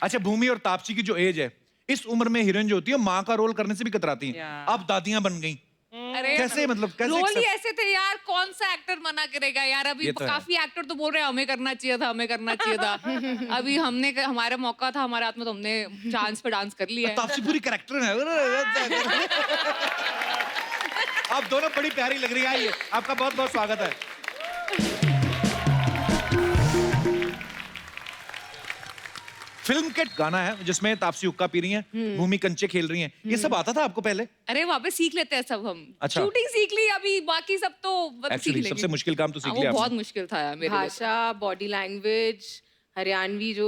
अच्छा, भूमि और तापसी की जो एज है, इस उम्र में हीरोइन जो होती है माँ का रोल करने से भी कतराती हैं। अब दादियां बन गई। अरे कैसे, मतलब कैसे रोल ही accept- ऐसे थे यार, कौन सा एक्टर मना करेगा यार। अभी ये तो है। काफी एक्टर तो बोल रहे हैं हमें करना चाहिए था, हमें करना चाहिए था। अभी हमारा मौका था, हमारे हाथ में, तो हमने चांस पे डांस कर लिया है। तापसी पूरी कैरेक्टर है। आप दोनों बड़ी प्यारी लग रही है। आइए, आपका बहुत बहुत स्वागत है। फिल्म के गाना है जिसमें तापसी हुक्का पी रही हैं, भूमि कंचे खेल रही हैं। ये सब आता था आपको पहले? अरे वहाँ पे सीख लेते हैं सब हम। अच्छा। शूटिंग सीख ली, अभी बाकी सब तो सीख एक्चुअली लेंगे। सबसे मुश्किल काम तो सीख वो लिया बहुत आपने। मुश्किल था यार मेरे लिए। भाषा, बॉडी लैंग्वेज, हरियाणवी जो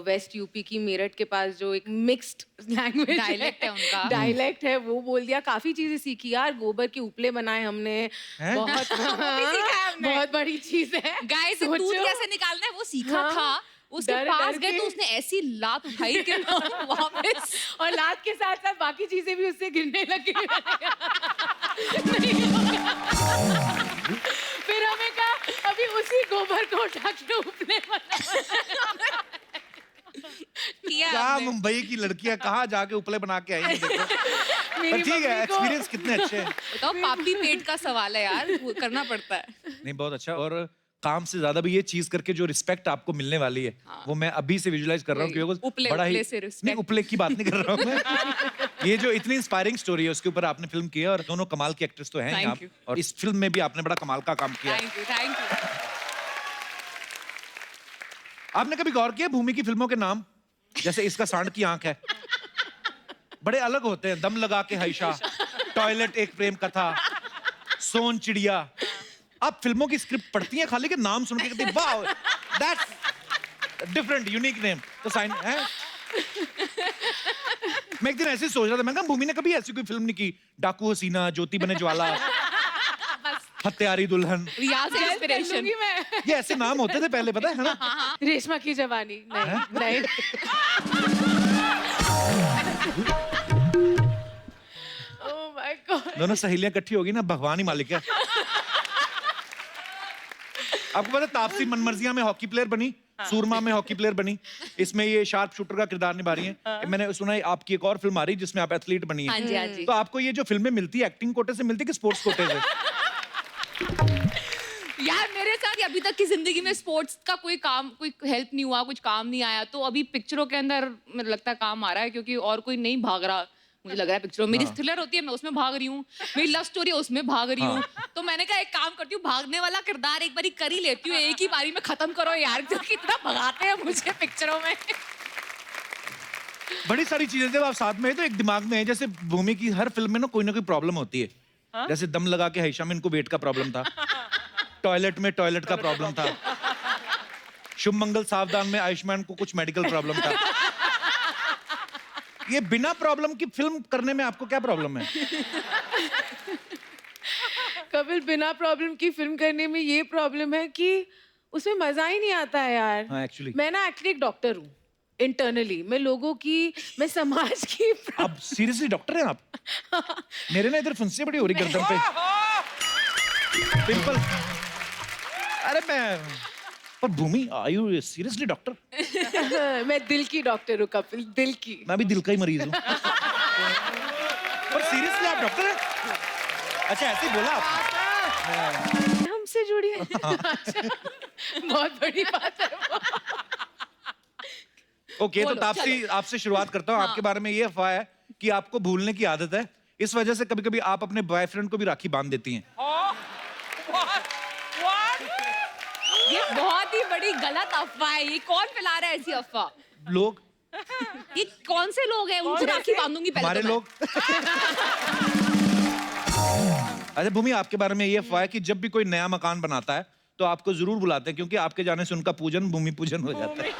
वेस्ट यूपी की मेरठ के पास जो एक मिक्स्ड लैंग्वेज Dialect है उनका। डायलेक्ट है वो बोल दिया। काफी चीजें सीखी यार, गोबर के उपले बनाए हमने, बहुत सीखा है हमने। बहुत बड़ी चीज है। गाय से दूध सोचो। कैसे निकालना है वो सीखा हाँ। था। उसके डर- पास डर गए के। तो उसने ऐसी लात उठाई कि वापस और लात के साथ साथ बाकी चीजें भी उससे गिरने लगी। फिर हमें कहा अभी उसी गोबर को उठा के उपले बना। किया क्या हमने। मुंबई की लड़कियां कहाँ जाके उपले बना के आई हैं देखो। पर मेरी ठीक है, मम्मी को- एक्सपीरियंस कितने अच्छे हैं। बताओ पापी पेट का सवाल है यार, वो करना पड़ता है। नहीं बहुत अच्छा। और काम से ज्यादा भी ये चीज करके जो रिस्पेक्ट आपको मिलने वाली है वो मैं अभी से विजुलाइज कर रहा हूँ, वही, क्योंकि उपले- बड़ा ही उपले से respect। नहीं, उपले की बात नहीं कर रहा हूँ मैं। ये जो इतनी इंस्पायरिंग स्टोरी है उसके ऊपर आपने फिल्म की है और दोनों कमाल के एक्ट्रेस तो हैं Thank यहाँ you। और इस फिल्म में भी आपने बड़ा कमाल का काम किया है। Thank you thank you. आपने कभी गौर किया भूमि की फिल्मों के नाम? जैसे इसका सांड की आंख है, बड़े अलग होते हैं। दम लगा के हाइशा, टॉयलेट एक प्रेम कथा, सोन चिड़िया। आप फिल्मों की स्क्रिप्ट पढ़ती हैं खाली के नाम सुन के कहती हैं wow that's different unique name. तो साइन है। मैं एक दिन ऐसे ही सोच रहा था, मैं कहा भूमि ने कभी ऐसी कोई फिल्म नहीं की, डाकू हसीना, ज्योति बने ज्वाला, हत्यारी दुल्हन, रिया से इंस्पिरेशन। लूंगी मैं। ये ऐसे नाम होते थे पहले, पता है ना? रेशमा की जवानी नहीं नहीं। Oh my God. दोनों सहेलियां इकट्ठी होगी ना, भगवान ही मालिक है। आपको पता है तापसी मनमर्जिया में हॉकी प्लेयर बनी, सूरमा में हॉकी प्लेयर बनी, इसमें ये शार्प शूटर का किरदार निभा रही हैं। मैंने सुना है आपकी एक और फिल्म आ रही है जिसमें आप एथलीट बनी हाँ है। जी हाँ जी। तो आपको ये जो फिल्में मिलती है एक्टिंग कोटे से मिलती है कि स्पोर्ट्स कोटे से? यार मेरे साथ अभी तक की जिंदगी में स्पोर्ट्स का कोई काम, कोई हेल्प नहीं हुआ, कुछ काम नहीं आया। तो अभी पिक्चरों के अंदर मुझे लगता है काम आ रहा है, क्योंकि और कोई नहीं भाग रहा। मुझे लग रहा है पिक्चरों मेरी थ्रिलर होती है, मैं उसमें भाग रही हूँ, मेरी लव स्टोरी है उसमें भाग रही हूँ। तो मैंने कहा एक काम करती हूँ, भागने वाला किरदार एक बारी कर ही लेती हूँ, एक ही बारी में खत्म करो यार, क्योंकि इतना भगाते हैं मुझे पिक्चरों में। बड़ी सारी चीजें जब आप साथ में है तो एक दिमाग में है। जैसे भूमि की हर फिल्म में ना कोई प्रॉब्लम होती है। जैसे दम लगा के हाइशा में इनको वेट का प्रॉब्लम था, टॉयलेट में टॉयलेट का प्रॉब्लम था, शुभ मंगल सावधान में आयुष्मान को कुछ मेडिकल प्रॉब्लम था। ये बिना प्रॉब्लम की फिल्म करने में आपको क्या प्रॉब्लम है? कपिल, बिना प्रॉब्लम की फिल्म करने में ये प्रॉब्लम है कि उसमें मजा ही नहीं आता है यार। हाँ, actually। मैं ना एक्चुअली एक डॉक्टर हूँ इंटरनली। मैं लोगों की, मैं समाज की आप सीरियसली डॉक्टर हैं आप? मेरे ना इधर फुंसी बड़ी हो रही गर्दन पे, पिंपल। अरे मैं पर भूमि आर यू सीरियसली डॉक्टर? मैं दिल की डॉक्टर हूँ कपिल, दिल की। मैं भी दिल का ही मरीज हूँ। पर सीरियसली आप डॉक्टर हैं? अच्छा ऐसे ही बोला आप। हमसे जुड़िए। अच्छा, बहुत बड़ी बात है वो। ओके तो बोलो, तापसी आपसे शुरुआत करता हूँ। आपके बारे में ये अफवाह है कि आपको भूलने की आदत है, इस वजह से कभी कभी आप अपने बॉयफ्रेंड को भी राखी बांध देती हैं। ये बहुत ही बड़ी गलत अफवाह है। ये कौन फैला रहा है ऐसी अफवाह? लोग, ये कौन से लोग हैं? उनसे राखी बांधूंगी पहले हमारे तो मैं। लोग। अच्छा भूमि, आपके बारे में ये अफवाह है कि जब भी कोई नया मकान बनाता है तो आपको जरूर बुलाते हैं, क्योंकि आपके जाने से उनका पूजन भूमि पूजन हो जाता है।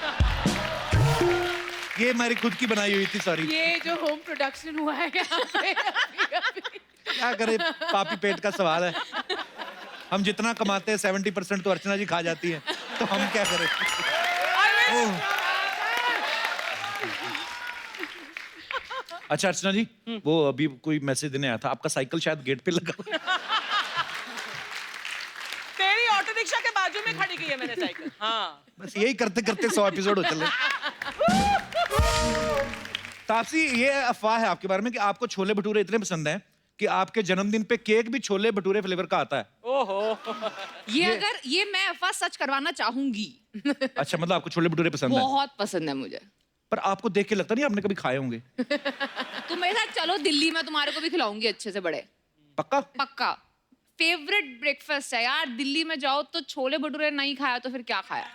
ये हमारी खुद की बनाई हुई थी, सॉरी। ये जो होम प्रोडक्शन हुआ है यहाँ पे अभी। क्या करे, पापी पेट का सवाल है। हम जितना कमाते हैं 70% तो अर्चना जी खा जाती है, तो हम क्या करें? ओह। अच्छा अर्चना जी, वो अभी कोई मैसेज देने आया था, आपका साइकिल शायद गेट पे लगा। तेरी ऑटो रिक्शा के बाजू में खड़ी की है मैंने साइकिल। हाँ, बस यही करते करते 100 एपिसोड हो चले। तापसी, ये अफवाह है आपके बारे में कि आपको छोले भटूरे इतने पसंद हैं कि आपके जन्मदिन पे केक भी छोले भटूरे फ्लेवर का आता है। ओहो। ये मैं अफवाह सच करवाना चाहूंगी। अच्छा, मतलब आपको छोले भटूरे पसंद है? बहुत पसंद है मुझे। पर आपको देख के लगता नहीं आपने कभी खाए होंगे? तुम मेरे साथ चलो दिल्ली में, तुम्हारे को भी खिलाऊंगी अच्छे से बड़े। पक्का? पक्का। फेवरेट ब्रेकफास्ट है यार, दिल्ली में जाओ तो छोले भटूरे नहीं खाया तो फिर क्या खाया?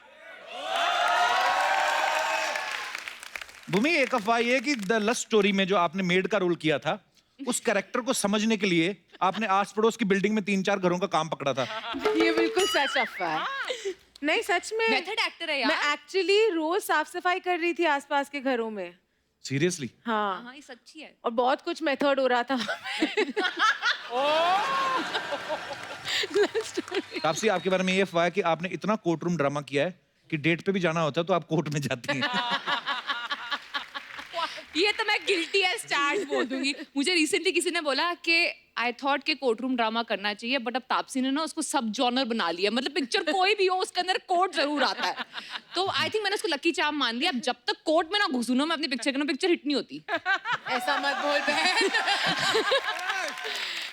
भूमि, एक अफवाह ये है कि द लस्ट स्टोरी में जो आपने मेड का रोल किया था, उस कैरेक्टर को समझने के लिए आपने आस पड़ोस की बिल्डिंग में 3-4 घरों का काम पकड़ा था। ये बिल्कुल सच अफवाह है। नहीं सच में मेथड एक्टर है मैं यार। एक्चुअली रोज साफ सफाई कर रही थी आसपास के घरों में। सीरियसली? हाँ हाँ ये सच्ची है। और बहुत कुछ मेथड हो रहा था। तापसी, आपके बारे में ये अफवाह है कि आपने इतना कोर्ट रूम ड्रामा किया है कि डेट पे भी जाना होता है तो आप कोर्ट में जाती हैं। ये तो मैं गिल्टी एज चार्ज बोल दूंगी। मुझे रिसेंटली किसी ने बोला कि आई थॉट के कोर्ट रूम ड्रामा करना चाहिए, बट अब तापसी ने ना उसको सब जॉनर बना लिया। मतलब पिक्चर कोई भी हो उसके अंदर कोर्ट जरूर आता है। तो आई थिंक मैंने उसको लकी चार्म मान लिया। अब जब तक कोर्ट में ना घुसूं ना मैं अपनी पिक्चर के ना, पिक्चर हिट नहीं होती। ऐसा मत बोल बहन।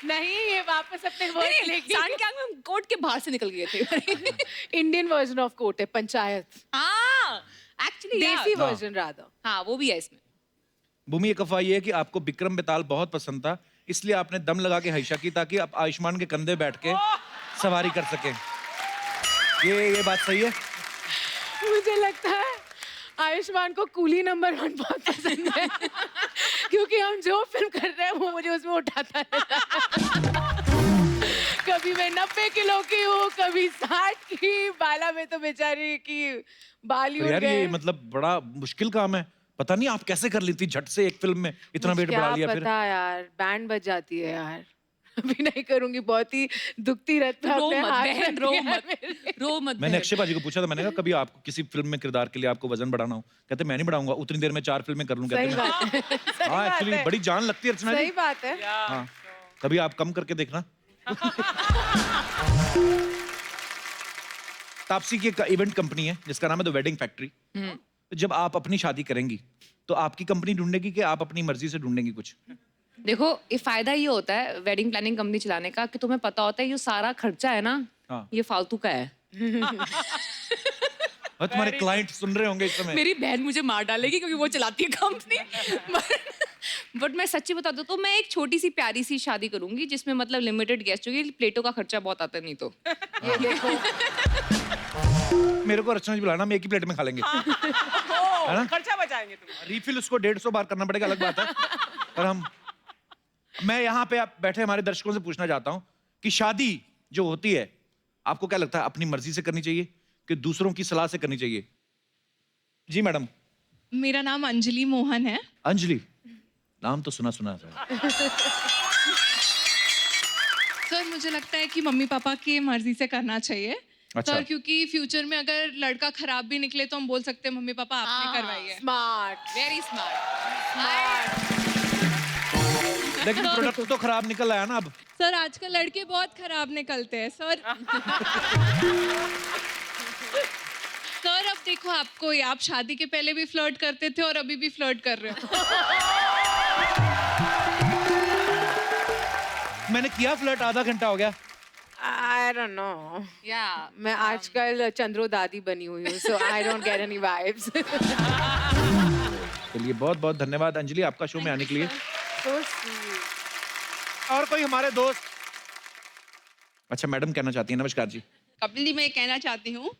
नहीं ये वापस अपने वर्ड लेके सांड के आंख में कोर्ट के बाहर से निकल गए थे। इंडियन वर्जन ऑफ कोर्ट है, पंचायत। हाँ एक्चुअली देसी वर्जन राधा। हाँ वो भी है इसमें। भूमि, एक अफवाह ये है कि आपको विक्रम बेताल बहुत पसंद था, इसलिए आपने दम लगा के हईशा की ताकि आप आयुष्मान के कंधे बैठ के सवारी कर सकें। ये बात सही है? मुझे लगता है आयुष्मान को कूली नंबर 1 बहुत पसंद है। क्योंकि हम जो फिल्म कर रहे हैं वो मुझे उसमें उठाता है। कभी मैं 90 किलो की हूँ, कभी 60 की। बाला में तो बेचारी की बाल तो उड़ यार गए। ये मतलब बड़ा मुश्किल काम है। पता नहीं आप कैसे कर लेती झट से एक फिल्म में इतना वेट बढ़ा लिया। फिर पता यार, बैंड बज जाती है यार। अभी नहीं करूंगी, बहुत ही दुखती रहता है। रो अपने मत हाथ बहन, रख रो दिया मत, मेरे। रो मत मैंने बहन। अक्षय भाजी को पूछा था, मैंने कहा कभी आपको किसी फिल्म में किरदार के लिए आपको वजन बढ़ाना हो, कहते मैं नहीं बढ़ाऊंगा, उतनी देर में 4 फिल्में कर लूं। सही कहते मैं बात है। सही हाँ बात एक्चुअली है। बड़ी जान लगती है अर्चना जी। सही बात है। हाँ कभी आप कम करके देखना। तापसी की एक इवेंट कंपनी है जिसका नाम है द वेडिंग फैक्ट्री। तो जब आप अपनी शादी करेंगी तो आपकी कंपनी ढूंढेगी कि आप अपनी मर्जी से ढूंढेंगी कुछ? देखो ये फायदा ये होता है वेडिंग प्लानिंग कंपनी चलाने का कि तुम्हें पता होता है ये सारा खर्चा है ना, हाँ। ये फालतू का है। और तुम्हारे क्लाइंट सुन रहे होंगे इस समय। मेरी बहन मुझे मार डालेगी क्योंकि वो चलाती है कंपनी। बट मैं सच्ची बता दूं तो मैं एक छोटी सी प्यारी सी शादी करूंगी जिसमें मतलब लिमिटेड गेस्ट होगी, प्लेटों का खर्चा बहुत आता है। नहीं तो ये देखो, मेरे को अर्चना जी बुलाना, हम एक ही प्लेट में खा लेंगे। है ना? खर्चा बचाएंगे तुम। रिफिल उसको 150 बार करना पड़ेगा, अलग बात है। पर मैं यहाँ पे आप बैठे हमारे दर्शकों से पूछना चाहता हूँ कि शादी जो होती है आपको क्या लगता है अपनी मर्जी से करनी चाहिए कि दूसरों की सलाह से करनी चाहिए? जी मैडम। मेरा नाम अंजलि मोहन है। अंजलि, नाम तो सुना सुना है। सर मुझे लगता है कि मम्मी पापा की मर्जी से करना चाहिए। अच्छा। सर क्योंकि फ्यूचर में अगर लड़का खराब भी निकले तो हम बोल सकते हैं मम्मी पापा आपने करवाई है। स्मार्ट। Very smart. लेकिन प्रोडक्ट तो खराब निकल आया ना अब। सर आजकल लड़के बहुत खराब निकलते हैं सर। सर अब देखो आपको, आप शादी के पहले भी फ्लर्ट करते थे और अभी भी फ्लर्ट कर रहे हो। मैंने किया फ्लर्ट, आधा घंटा हो गया। I don't know. या मैं आजकल चंद्रो दादी बनी हुई हूँ, so I don't get any vibes. चलिए बहुत बहुत धन्यवाद अंजलि आपका शो में आने के लिए। So sweet. और कोई हमारे दोस्त? अच्छा मैडम कहना चाहती हैं। नमस्कार जी। कपिल जी, मैं ये कहना चाहती हूँ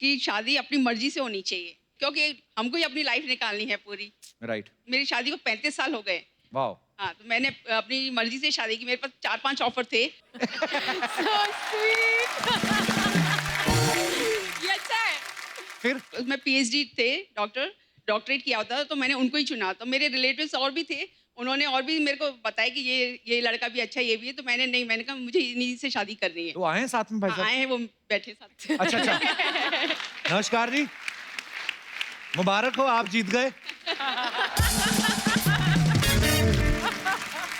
कि शादी अपनी मर्जी से होनी चाहिए क्योंकि हमको ही अपनी लाइफ निकालनी है पूरी। राइट। मेरी शादी को 35 साल हो गए। वाह। हाँ, तो मैंने अपनी मर्जी से शादी की। मेरे पास 4-5 ऑफर थे। So sweet. ये अच्छा है। फिर उसमें PhD थे, डॉक्टरेट किया होता था, तो मैंने उनको ही चुना। तो मेरे रिलेटिव्स और भी थे, उन्होंने और भी मेरे को बताया कि ये लड़का भी अच्छा है, ये भी है। तो मैंने कहा मुझे इन्हीं से शादी करनी है। तो आए हैं साथ में भाई साहब? आए हैं, वो बैठे साथ। अच्छा। नमस्कार जी, मुबारक हो, आप जीत गए।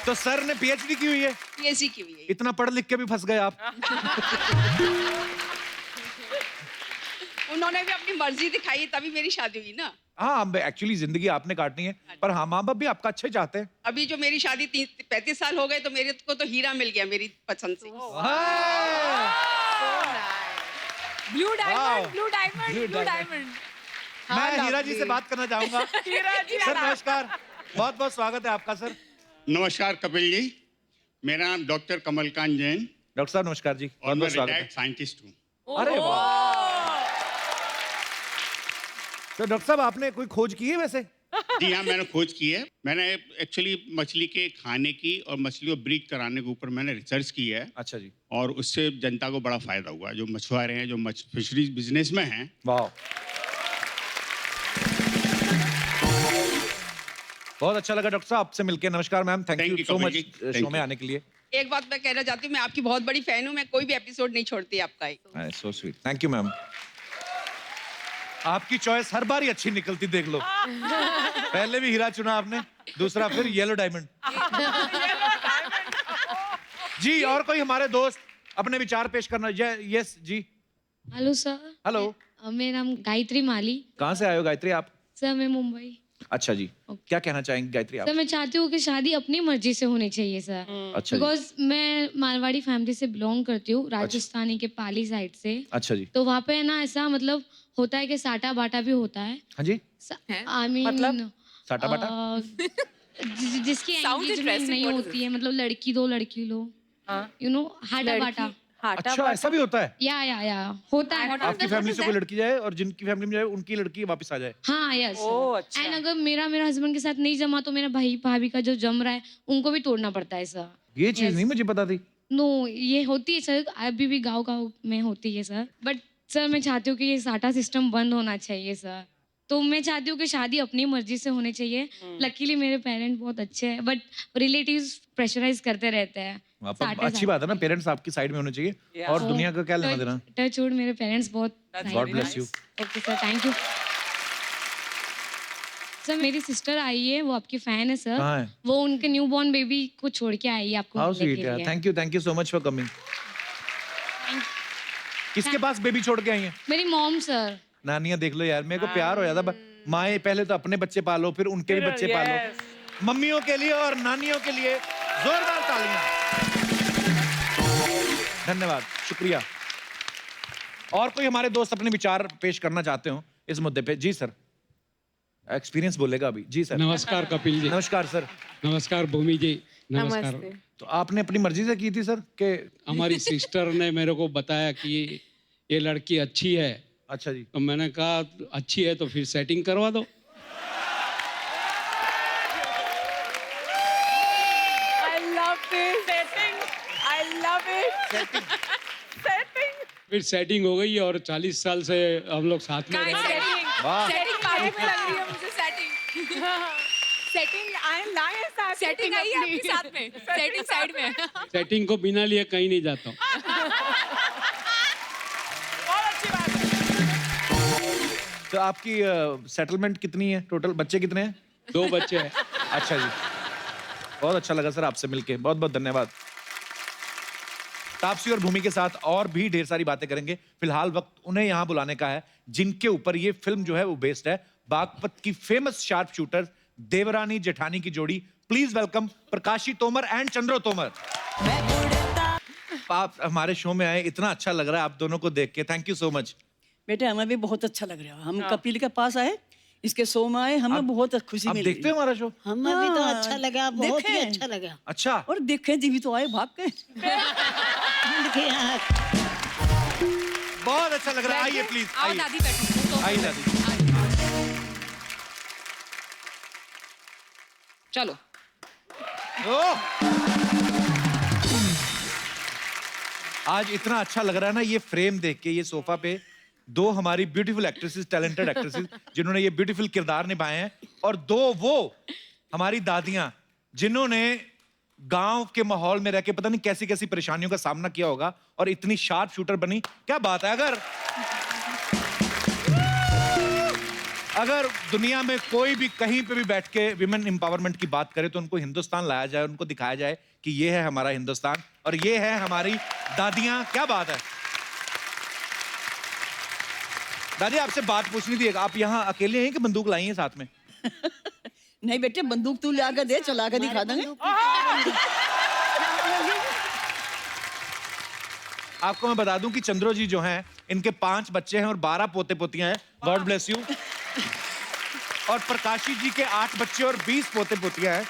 तो सर ने PhD की हुई है? PhD की हुई है। इतना पढ़ लिख के भी फंस गए आप। उन्होंने भी अपनी मर्जी दिखाई तभी मेरी शादी हुई ना। हाँ एक्चुअली जिंदगी आपने काटनी है, पर हाँ माँ बाप भी आपका अच्छा चाहते हैं। अभी जो मेरी शादी 35 साल हो गए तो मेरे को तो हीरा मिल गया मेरी पसंद से। Blue diamond, blue Blue diamond, blue diamond. Diamond. मैं हीरा जी से बात करना चाहूंगा। सर नमस्कार, बहुत बहुत स्वागत है आपका सर। नमस्कार कपिल जी, मेरा नाम डॉक्टर कमलकांत जैन डॉक्टर साहब नमस्कार जी, और बहुत मैं बहुत स्वागत है। रिटायर्ड साइंटिस्ट हूँ। अरे वाह। तो डॉक्टर साहब आपने कोई खोज की है वैसे? जी हाँ, मैंने खोज की है। मैंने एक्चुअली मछली के खाने की और मछली को ब्रीड कराने के ऊपर मैंने रिसर्च की है। अच्छा जी। और उससे जनता को बड़ा फायदा हुआ, जो मछुआरे हैं, जो फिशरीज बिजनेस में हैं। वाह, बहुत अच्छा लगा डॉक्टर साहब आपसे मिलकर। नमस्कार ma'am, thank you so much show में आने के लिए। एक बात मैं कहना चाहती हूँ, मैं आपकी बहुत बड़ी फैन हूँ, मैं कोई भी एपिसोड नहीं छोड़ती आपका। So sweet, thank you ma'am. आपकी चॉइस हर बार ही अच्छी निकलती, देख लो। पहले भी हीरा चुना आपने, दूसरा फिर येलो डायमंड। जी, और कोई हमारे दोस्त अपने विचार पेश करना? यस जी। Hello sir. हेलो, मेरा नाम गायत्री माली। कहाँ से आए हो गायत्री आप? सर मैं मुंबई। अच्छा जी, क्या कहना चाहेंगे गायत्री आप? सर मैं चाहती हूँ कि शादी अपनी मर्जी से होनी चाहिए सर। अच्छा जी। बिकॉज मैं मारवाड़ी फैमिली से बिलोंग करती हूँ, राजस्थानी के पाली साइड से। अच्छा जी। तो वहाँ पे ना ऐसा मतलब होता है कि साटा बाटा भी होता है। हाँ जी, आई मीन मतलब? साटा बाटा? जिसकी Sounds एंगेजमेंट interesting, नहीं what is होती है, मतलब लड़की दो लड़की लो, यू नो, हाटा बाटा। अच्छा, ऐसा भी होता है? या होता है। आपकी फैमिली से कोई लड़की जाए और जिनकी फैमिली में जाए उनकी लड़की वापस आ जाए? हाँ यस। ओह, अच्छा। एंड अगर मेरा हस्बैंड के साथ नहीं जमा तो मेरा भाई भाभी का जो जम रहा है उनको भी तोड़ना पड़ता है सर। ये चीज नहीं मुझे पता थी। नो, ये होती है सर, अभी भी गांव में होती है सर। बट सर मैं चाहती हूँ कि ये साटा सिस्टम बंद होना चाहिए सर। तो मैं चाहती हूँ कि शादी अपनी मर्जी से होनी चाहिए। लकीली मेरे पेरेंट्स बहुत अच्छे हैं, बट रिलेटिव्स प्रेशराइज करते रहते हैं। अच्छी बात है ना, पेरेंट्स आपकी साइड में होने चाहिए और दुनिया का क्या लेना देना। टच वुड, मेरे पेरेंट्स बहुत। God bless you. Okay sir, thank you sir. मेरी सिस्टर आई है, वो आपकी फैन है सर। कहाँ है? वो उनके न्यू बॉर्न बेबी को छोड़ के आई है आपको हाउ मिलने स्वीट के यार, लिए। Thank you so much for coming. किसके पास बेबी छोड़ के आई हैं? मेरी मॉम सर। नानियां देख लो यार, मेरे को प्यार हो जाता। माए पहले तो अपने बच्चे पालो, फिर उनके भी बच्चे पालो। मम्मियों के लिए और नानियों के लिए जोरदार तालियां। धन्यवाद, शुक्रिया। और कोई हमारे दोस्त अपने विचार पेश करना चाहते हो इस मुद्दे पे? जी सर, एक्सपीरियंस बोलेगा अभी। जी सर। नमस्कार कपिल जी। नमस्कार सर। नमस्कार भूमि जी। नमस्कार। तो आपने अपनी मर्जी से की थी सर के? हमारी सिस्टर ने मेरे को बताया कि ये लड़की अच्छी है। अच्छा जी। तो मैंने कहा अच्छी है तो फिर सेटिंग करवा दो। I love this. Setting. I love it. Setting. फिर सेटिंग हो गई और 40 साल से हम लोग साथ में रहे। सेटिंग आगे में लग रही है मुझे। सेटिंग आई है आपके साथ में। सेटिंग साइड में। सेटिंग को बिना लिए कहीं नहीं जाता हूँ। बहुत अच्छी बात है। तो आपकी सेटलमेंट कितनी है टोटल? बच्चे कितने हैं? 2 बच्चे हैं। अच्छा जी, बहुत अच्छा लगा सर आपसे मिलके, बहुत बहुत धन्यवाद। तापसी और भूमि के साथ और भी ढेर सारी बातें करेंगे। फिलहाल वक्त उन्हें यहाँ बुलाने का है जिनके ऊपर ये फिल्म जो है वो बेस्ड है। बागपत की famous sharp shooter Devrani Jethani की जोड़ी। Please welcome प्रकाशी Tomar and Chandro Tomar. आप हमारे शो में आए, इतना अच्छा लग रहा है आप दोनों को देख के। Thank you so much. बेटे हमें भी बहुत अच्छा लग रहा है। हम कपिल के पास आए, इसके शो में आए, हमें बहुत खुशी मिली। देखते हो हमारा शो? हमें भी तो अच्छा लगा, बहुत ही अच्छा लगा। अच्छा, और देखे जी भी तो आए भाग के। बहुत अच्छा लग रहा है। आइए प्लीज, आओ दादी बैठो। आइए दादी। चलो। आज इतना अच्छा लग रहा है ना ये फ्रेम देख के, ये सोफा पे दो हमारी ब्यूटीफुल एक्ट्रेसेस, टैलेंटेड एक्ट्रेसेस जिन्होंने ये ब्यूटीफुल किरदार निभाए हैं, और दो वो हमारी दादियां जिन्होंने गांव के माहौल में रह के पता नहीं कैसी कैसी परेशानियों का सामना किया होगा और इतनी शार्प शूटर बनी। क्या बात है। अगर दुनिया में कोई भी कहीं पे भी बैठ के विमेन एम्पावरमेंट की बात करे तो उनको हिंदुस्तान लाया जाए, उनको दिखाया जाए कि ये है हमारा हिंदुस्तान और ये है हमारी दादियां। क्या बात है। दादी आपसे बात पूछनी थी, आप यहाँ अकेले हैं कि बंदूक लाई हैं साथ में? नहीं बेटे, बंदूक तू ला कर दे, चला कर दिखा देंगे। आपको मैं बता दूं कि चंद्रो जी जो हैं, इनके 5 बच्चे हैं और 12 पोते पोतियां हैं। God bless you. और प्रकाशी जी के 8 बच्चे और 20 पोते पोतियां हैं।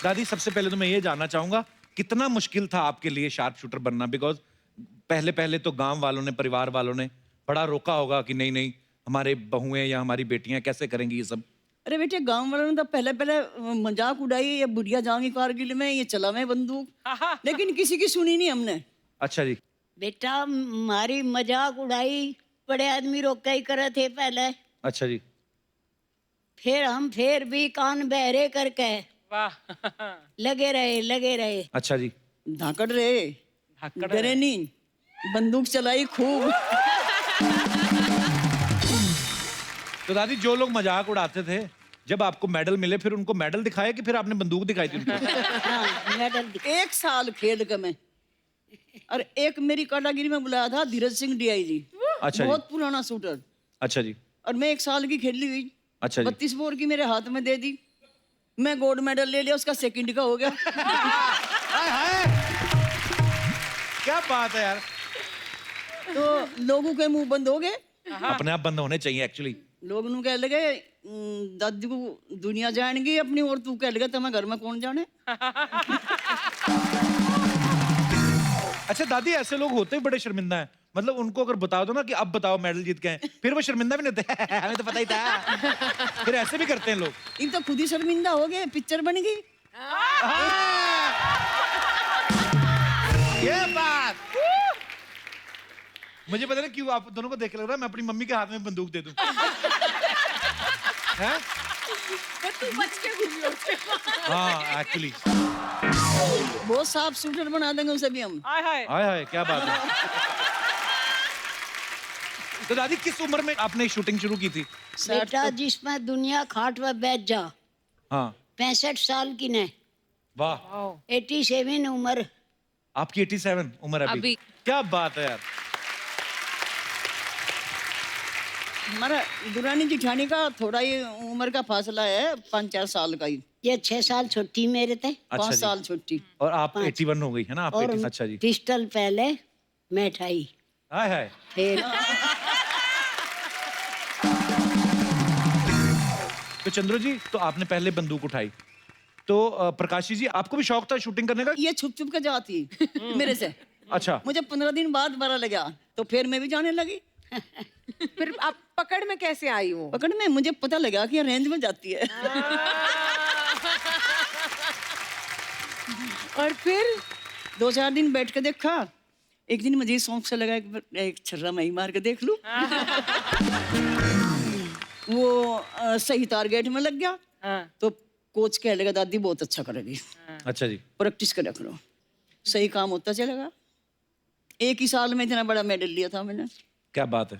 दादी सबसे पहले तो मैं ये जानना चाहूंगा कितना मुश्किल था आपके लिए शार्प शूटर बनना? बिकॉज पहले तो गांव वालों ने, परिवार वालों ने बड़ा रोका होगा कि नहीं नहीं हमारे बहुएं या हमारी बेटियां कैसे करेंगी ये सब? अरे बेटे गांव वालों ने तो पहले पहले मजाक उड़ाई, ये बुढ़िया जाएंगी कारगिल में, ये चलावे बंदूक, लेकिन किसी की सुनी नहीं हमने। अच्छा जी। बेटा हमारी मजाक उड़ाई, बड़े आदमी रोका ही करे थे पहले, अच्छा जी। फिर हम फिर भी कान बहरे करके लगे रहे। अच्छा जी। धाकड़ रहे, डरे नहीं, बंदूक चलाई खूब। तो दादी जो लोग मजाक उड़ाते थे, जब आपको मेडल मिले फिर उनको मेडल दिखाया कि फिर आपने बंदूक दिखाई थी उनको? मेडल 1 साल खेल के मैं, और एक मेरी काटागिरी में बुलाया था धीरज सिंह DIG। अच्छा बहुत पुराना शूटर। अच्छा जी। और मैं 1 साल की खेली हुई। अच्छा जी। 32 बोर की मेरे हाथ में दे दी, मैं गोल्ड मेडल ले लिया, उसका सेकंड का हो गया। क्या बात है यार। तो लोगों के मुंह बंद हो गए। अपने आप बंद होने चाहिए एक्चुअली। लोग नु कह लगे दादी को दुनिया जानेगी अपनी, और तू कह लगा तुम्हें घर में कौन जाने। अच्छा दादी, ऐसे लोग होते ही बड़े शर्मिंदा हैं, मतलब उनको अगर बता दो ना कि अब बताओ मेडल जीत के हैं, फिर वो शर्मिंदा भी नहीं होते। हमें तो पता ही था। फिर ऐसे भी करते हैं लोग। इन तो खुद ही शर्मिंदा हो गए, पिक्चर बन गई। ये बात मुझे पता नहीं क्यों आप दोनों को देख के लग रहा है मैं अपनी मम्मी के हाथ में बंदूक दे दूं। हैं? तू बच के घूमियो। हाँ एक्चुअली। बहुत साफ शूटर बना देंगे उसे भी हम। हाय हाय क्या बात है। तो दादी किस उम्र में आपने शूटिंग शुरू की थी? बेटा जिसमें दुनिया खाट में बैठ जा, हाँ 65 साल की ने, वाह 87 उम्र। आपकी 87 उम्र अभी। क्या बात है यार। हमारा दुरानी जिठानी का थोड़ा ही उम्र का फासला है, 5-4 साल का ही। ये 6 साल छोटी मेरे थे। 5 साल छोटी। और आप 81 हो गई है ना आप? और 80। अच्छा जी। पिस्टल पहले मिठाई हाय हाय। फिर तो चंद्रो जी, तो आपने पहले बंदूक उठाई, तो प्रकाशी जी आपको भी शौक था शूटिंग करने का? ये छुप छुप के जाती मेरे से। अच्छा। मुझे 15 दिन बाद पता लगा, तो फिर मैं भी जाने लगी। फिर आप पकड़ में कैसे आई वो? पकड़ में मुझे पता लगा कि ये रेंज में जाती है। और फिर 2-4 दिन बैठ के देखा, एक दिन मुझे शौक से लगा एक छर्रा मैं ही मार के देख लूं। वो सही टारगेट में लग गया। तो कोच कह लगा दादी बहुत अच्छा करेगी। अच्छा जी। प्रैक्टिस कर करो, सही काम होता चलेगा। 1 ही साल में इतना बड़ा मेडल लिया था मैंने। क्या बात है।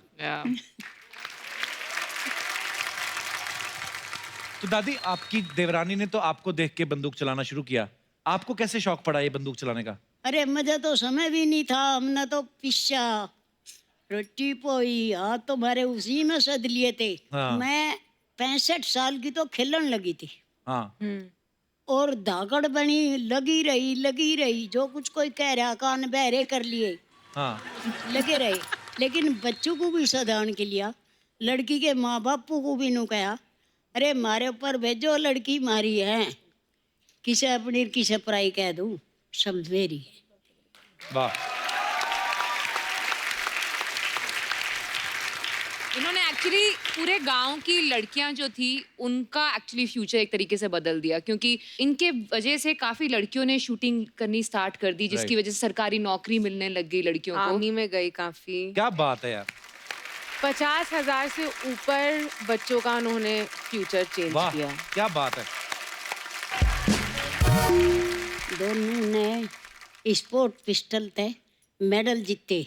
तो दादी आपकी देवरानी ने तो आपको देख के बंदूक चलाना शुरू किया, आपको कैसे शौक पड़ा ये बंदूक चलाने का? अरे मुझे तो समय भी नहीं था, हमने तो पिस्सा रोटी पोई हाथ तो भरे उसी में सद लिए थे। हाँ। मैं 65 साल की तो खेलन लगी थी। हाँ। और धाकड़ बनी लगी रही, जो कुछ कोई कह रहा कान बहरे कर लिए। हाँ। लगे रहे, लेकिन बच्चों को भी सावधान के लिया, लड़की के माँ बापू को भी नु कहा अरे मारे ऊपर भेजो, लड़की मारी है, किसे अपनी किसे पराई कह दूं, सब मेरी है। वाह। इन्होंने एक्चुअली पूरे गांव की लड़कियां जो थी उनका एक्चुअली फ्यूचर एक तरीके से बदल दिया, क्योंकि इनके वजह से काफी लड़कियों ने शूटिंग करनी स्टार्ट कर दी, जिसकी वजह से सरकारी नौकरी मिलने लग गई लड़कियों को। आर्मी में गई काफी। क्या बात है यार। 50,000 से ऊपर बच्चों का उन्होंने फ्यूचर चेंज किया। क्या बात है। दोनों ने स्पोर्ट पिस्टल थे मेडल जीते।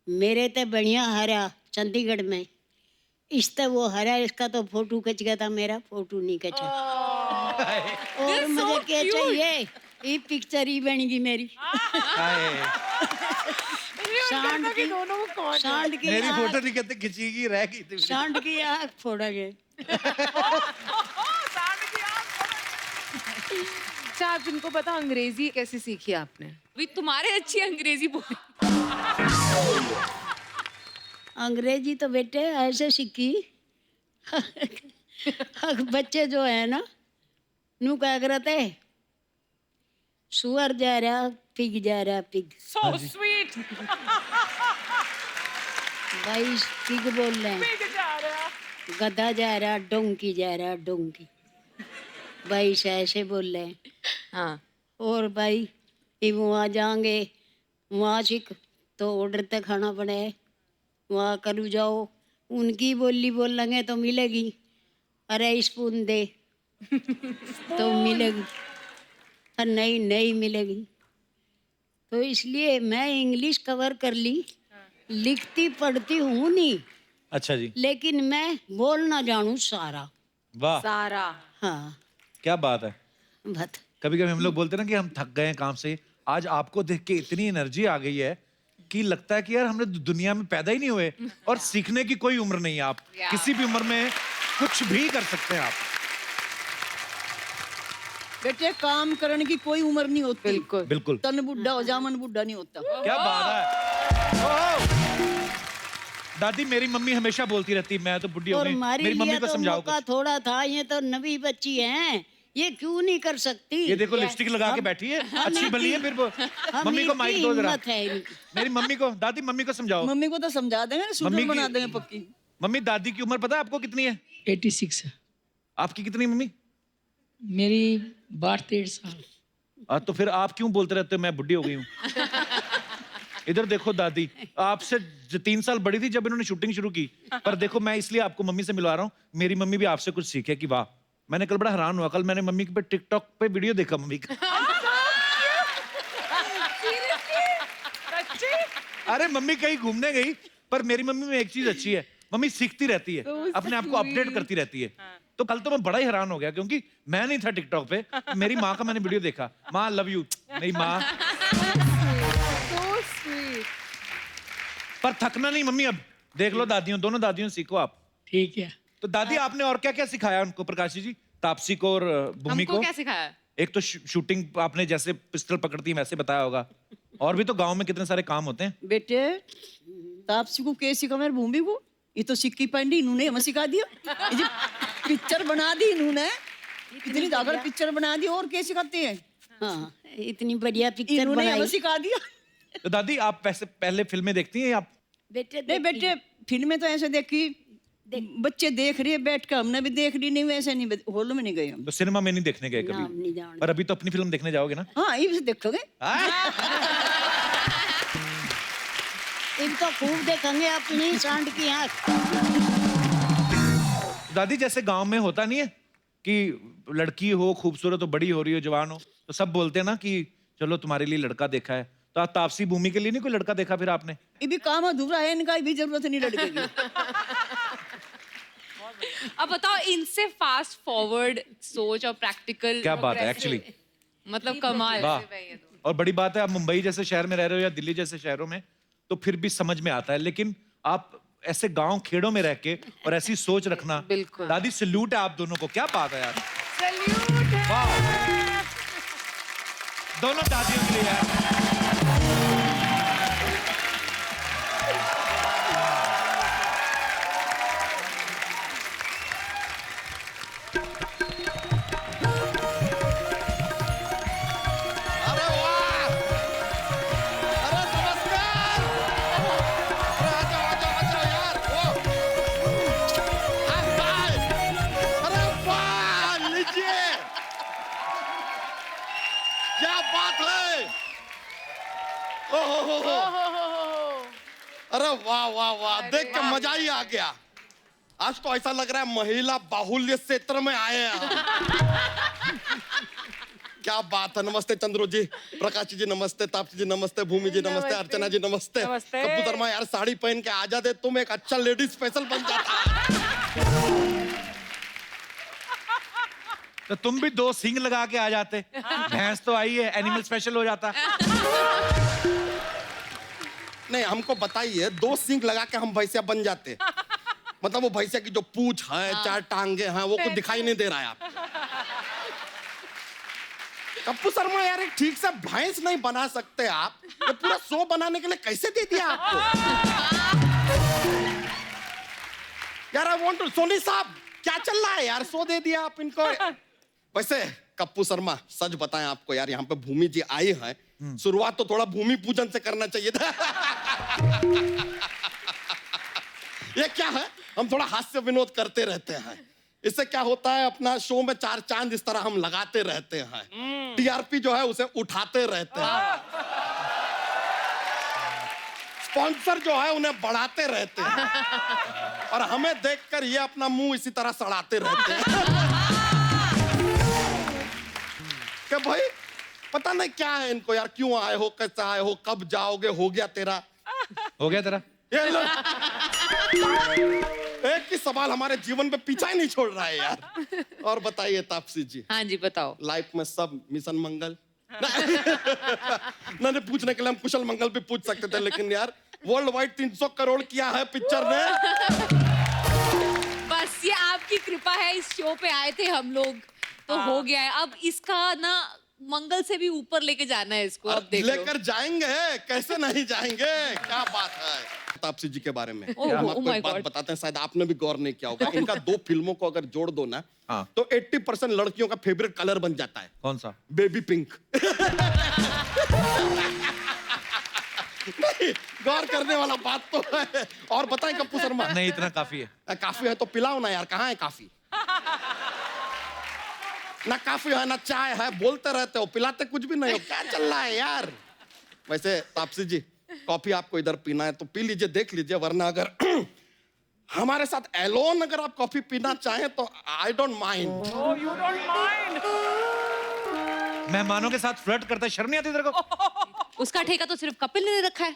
मेरे ते बढ़िया हरा चंडीगढ़ में, इससे वो हरा, इसका तो फोटो खिंच गया था, मेरा फोटो नहीं खिंचा। और मुझे क्या चाहिए, ये पिक्चर ही बनेगी मेरी। सांड की मेरी फोटो नहीं कहते खिंचेगी, रह गई थी। सांड की आँख फोड़ा गया। अच्छा, आप जिनको पता अंग्रेजी कैसे सीखी आपने? भी तुम्हारे अच्छी अंग्रेजी बोली। अंग्रेजी तो बेटे ऐसे सीखी। बच्चे जो है ना, नू क्या करते, सुअर जा रहा पिग जा रहा पिग। So sweet. भाई ठीक बोल रहे हैं। पिग जा रहा। गधा जा रहा, डोंकी जा रहा, डोंकी। भाई से ऐसे बोल रहे हैं। हाँ। और भाई ये वहाँ जाएंगे, वहाँ सीख तो ऑर्डर तक खाना पड़े, वहाँ करू जाओ, उनकी बोली बोलेंगे तो मिलेगी। अरे स्पून दे तो मिलेगी, और नहीं नहीं मिलेगी। तो इसलिए मैं इंग्लिश कवर कर ली, लिखती पढ़ती हूँ नहीं, अच्छा जी, लेकिन मैं बोलना जानू सारा। वाह, सारा। हाँ, क्या बात है। बत कभी कभी हम लोग बोलते हैं ना कि हम थक गए हैं काम से, आज आपको देख के इतनी एनर्जी आ गई है कि लगता है कि यार हमने दुनिया में पैदा ही नहीं हुए, और सीखने की कोई उम्र नहीं है। आप किसी भी उम्र में कुछ भी कर सकते हैं आप। बेटे काम करने की कोई उम्र नहीं होती। बिल्कुल बिल्कुल। तन बुढ़ा हो जा, मन बुढ़ा नहीं होता। क्या बात है। ओह! दादी मेरी मम्मी हमेशा बोलती रहती, मैं तो बुढ़ी हो और गई, हमारी मेरी मम्मी लिए को तो समझाओ मौका कुछ। थोड़ा था, ये तो नवी बच्ची हैं, ये क्यों नहीं कर सकती? ये देखो लिपस्टिक लगा के बैठी है, अच्छी भली है, फिर वो मम्मी को माइक दो जरा। हिम्मत है इनकी। मेरी मम्मी को, दादी मम्मी को समझाओ। मम्मी को तो समझा देंगे, मम्मी सूटर की- बना देंगे पक्की। मम्मी दादी की उम्र पता है आपको कितनी है? 86 है। आपकी कितनी मम्मी? मेरी 12-13 साल। तो फिर आप क्यों बोलते रहते हो मैं बुढ़ी हो गई हूँ? इधर देखो दादी, आपसे 3 साल बड़ी थी जब इन्होंने शूटिंग शुरू की, पर देखो मैं इसलिए आपको मम्मी से मिलवा रहा हूँ, मेरी मम्मी भी आपसे कुछ सीखे कि वाह। मैंने कल बड़ा हैरान हुआ, कल मैंने मम्मी पे टिकटॉक पे वीडियो देखा मम्मी का। अरे मम्मी कहीं घूमने गई, पर मेरी मम्मी में एक चीज अच्छी है, मम्मी सीखती रहती है, अपने आप को अपडेट करती रहती है। तो कल तो मैं बड़ा ही हैरान हो गया, क्योंकि मैं नहीं था टिकटॉक पे, मेरी माँ का मैंने वीडियो देखा। माँ लव यू, मेरी माँ। पर थकना नहीं मम्मी, अब देख लो दादियों, दोनों दादियों सीखो आप। ठीक है। तो दादी आपने और क्या क्या सिखाया उनको, प्रकाशी जी, तापसी को और भूमि हमको को? क्या सिखाया? एक तो शूटिंग आपने जैसे पिस्टल पकड़ती है वैसे बताया होगा, और भी तो गांव में कितने सारे काम होते हैं। बेटे तापसी को क्या सिखा, मेरे भूमि को ये तो सिक्की पैंडी इन्होंने हमें सिखा दिया। ये जो पिक्चर बना दी इन्होंने, इतनी ज्यादा पिक्चर बना दी, और क्या सिखाते हैं? हाँ, इतनी बढ़िया पिक्चर इन्होंने बनाई। हमें सिखा दिया। तो दादी आप वैसे पहले फिल्में देखती हैं आप? बेटे नहीं बेटे, फिल्में तो ऐसे देखी, बच्चे देख रहे बैठ कर, हमने भी देख ली, नहीं वैसे नहीं, हॉल में नहीं गए हम। तो सिनेमा में नहीं देखने गए नाम कभी? नहीं जान। पर अभी तो अपनी फिल्म देखने जाओगे ना? हाँ ये भी देखोगे। इनको खूब देखेंगे अपनी सांड की आँख। दादी जैसे गांव में होता नहीं है कि लड़की हो खूबसूरत हो, बड़ी हो रही हो, जवान हो, तो सब बोलते हैं ना कि चलो तुम्हारे लिए लड़का देखा है। तो आप तापसी भूमि के लिए नहीं कोई लड़का देखा फिर आपने? ये भी काम अधूरा है, इनका भी जरूरत नहीं लड़के की। अब बताओ, इनसे फास्ट फॉरवर्ड सोच और प्रैक्टिकल, क्या बात है एक्चुअली, मतलब कमाल। वाह। और बड़ी बात है, आप मुंबई जैसे शहर में रह रहे हो या दिल्ली जैसे शहरों में, तो फिर भी समझ में आता है, लेकिन आप ऐसे गांव खेड़ों में रह के और ऐसी सोच रखना, बिल्कुल। दादी सल्यूट है आप दोनों को, क्या बात है यार। सल्यूट है। वाह, दोनों दादियों के लिए यार। अरे वाह! अरे नमस्कार! अरे आ जाओ यार! हाय! अरे वाह! लीजिए! क्या बात है! ओहो! अरे वाह वाह वाह! देख के मजा ही आ गया। आज तो ऐसा लग रहा है महिला बाहुल्य क्षेत्र में आए हैं हम। क्या बात है। नमस्ते चंद्रो जी, प्रकाश जी नमस्ते, तापसी जी नमस्ते, भूमि जी नमस्ते, अर्चना जी नमस्ते। नमस्ते। कपूर शर्मा यार साड़ी पहन के आ जाते, तुम एक अच्छा लेडी स्पेशल बन जाता। तो तुम भी 2 सींग लगा के आ जाते, भैंस तो आई है, एनिमल स्पेशल हो जाता। नहीं हमको बताइए, 2 सींग लगा के हम भैंसिया बन जाते, मतलब वो भैंसिया की जो पूंछ है, 4 टांगे हैं, वो कुछ दिखाई नहीं दे रहा है आप। कप्पू शर्मा यार एक ठीक से भैंस नहीं बना सकते आप, ये पूरा शो बनाने के लिए कैसे दे दिया आपको? यार आई वांट टू, सोनी साहब क्या चल रहा है यार, शो दे दिया आप इनको। वैसे कप्पू शर्मा सच बताएं आपको यार, यहाँ पे भूमि जी आई है, शुरुआत तो थोड़ा भूमि पूजन से करना चाहिए था। ये क्या है, हम थोड़ा हास्य विनोद करते रहते हैं। इससे क्या होता है, अपना शो में 4 चांद इस तरह हम लगाते रहते हैं। टीआरपी जो है उसे उठाते रहते हैं, स्पॉन्सर जो है उन्हें बढ़ाते रहते हैं, और हमें देखकर ये अपना मुंह इसी तरह सड़ाते रहते हैं कि भाई पता नहीं क्या है इनको यार, क्यों आए हो, कैसे आए हो, कब जाओगे, हो गया तेरा, हो गया तेरा। ये लो, एक ही सवाल हमारे जीवन में पीछा ही नहीं छोड़ रहा है यार। और बताइए तापसी जी। हाँ जी बताओ। लाइफ में सब मिशन मंगल नहीं पूछने के लिए हम कुशल मंगल भी पूछ सकते थे, लेकिन यार वर्ल्ड वाइड 300 करोड़ किया है पिक्चर ने। बस ये आपकी कृपा है, इस शो पे आए थे हम लोग तो हो गया है। अब इसका ना मंगल से भी ऊपर लेके जाना है इसको। अब देखो लेकर जाएंगे, कैसे नहीं जाएंगे, क्या बात है। तापसी जी के बारे में हम आपको एक बात बताते हैं, शायद आपने भी गौर नहीं किया होगा। इनका 2 फिल्मों को अगर जोड़ दो ना, तो 80% लड़कियों का फेवरेट कलर बन जाता है। कौन सा? Baby pink. नहीं, गौर करने वाला बात तो है। और बताएं कप्पू शर्मा। नहीं, इतना काफी है। काफी है तो पिलाओ ना यार, कहाँ है काफी? ना काफी है ना चाय है, बोलते रहते हो, पिलाते कुछ भी नहीं हो, क्या चल रहा है यार। वैसे तापसी जी, कॉफी आपको इधर पीना है तो पी लीजिए, देख लीजिए, वरना अगर हमारे साथ एलोन अगर आप कॉफी पीना चाहें तो I don't mind. You don't mind. मेहमानों के साथ फ्लर्ट करता है, शर्म नहीं आती तेरे को? उसका ठेका तो सिर्फ कपिल ने रखा है।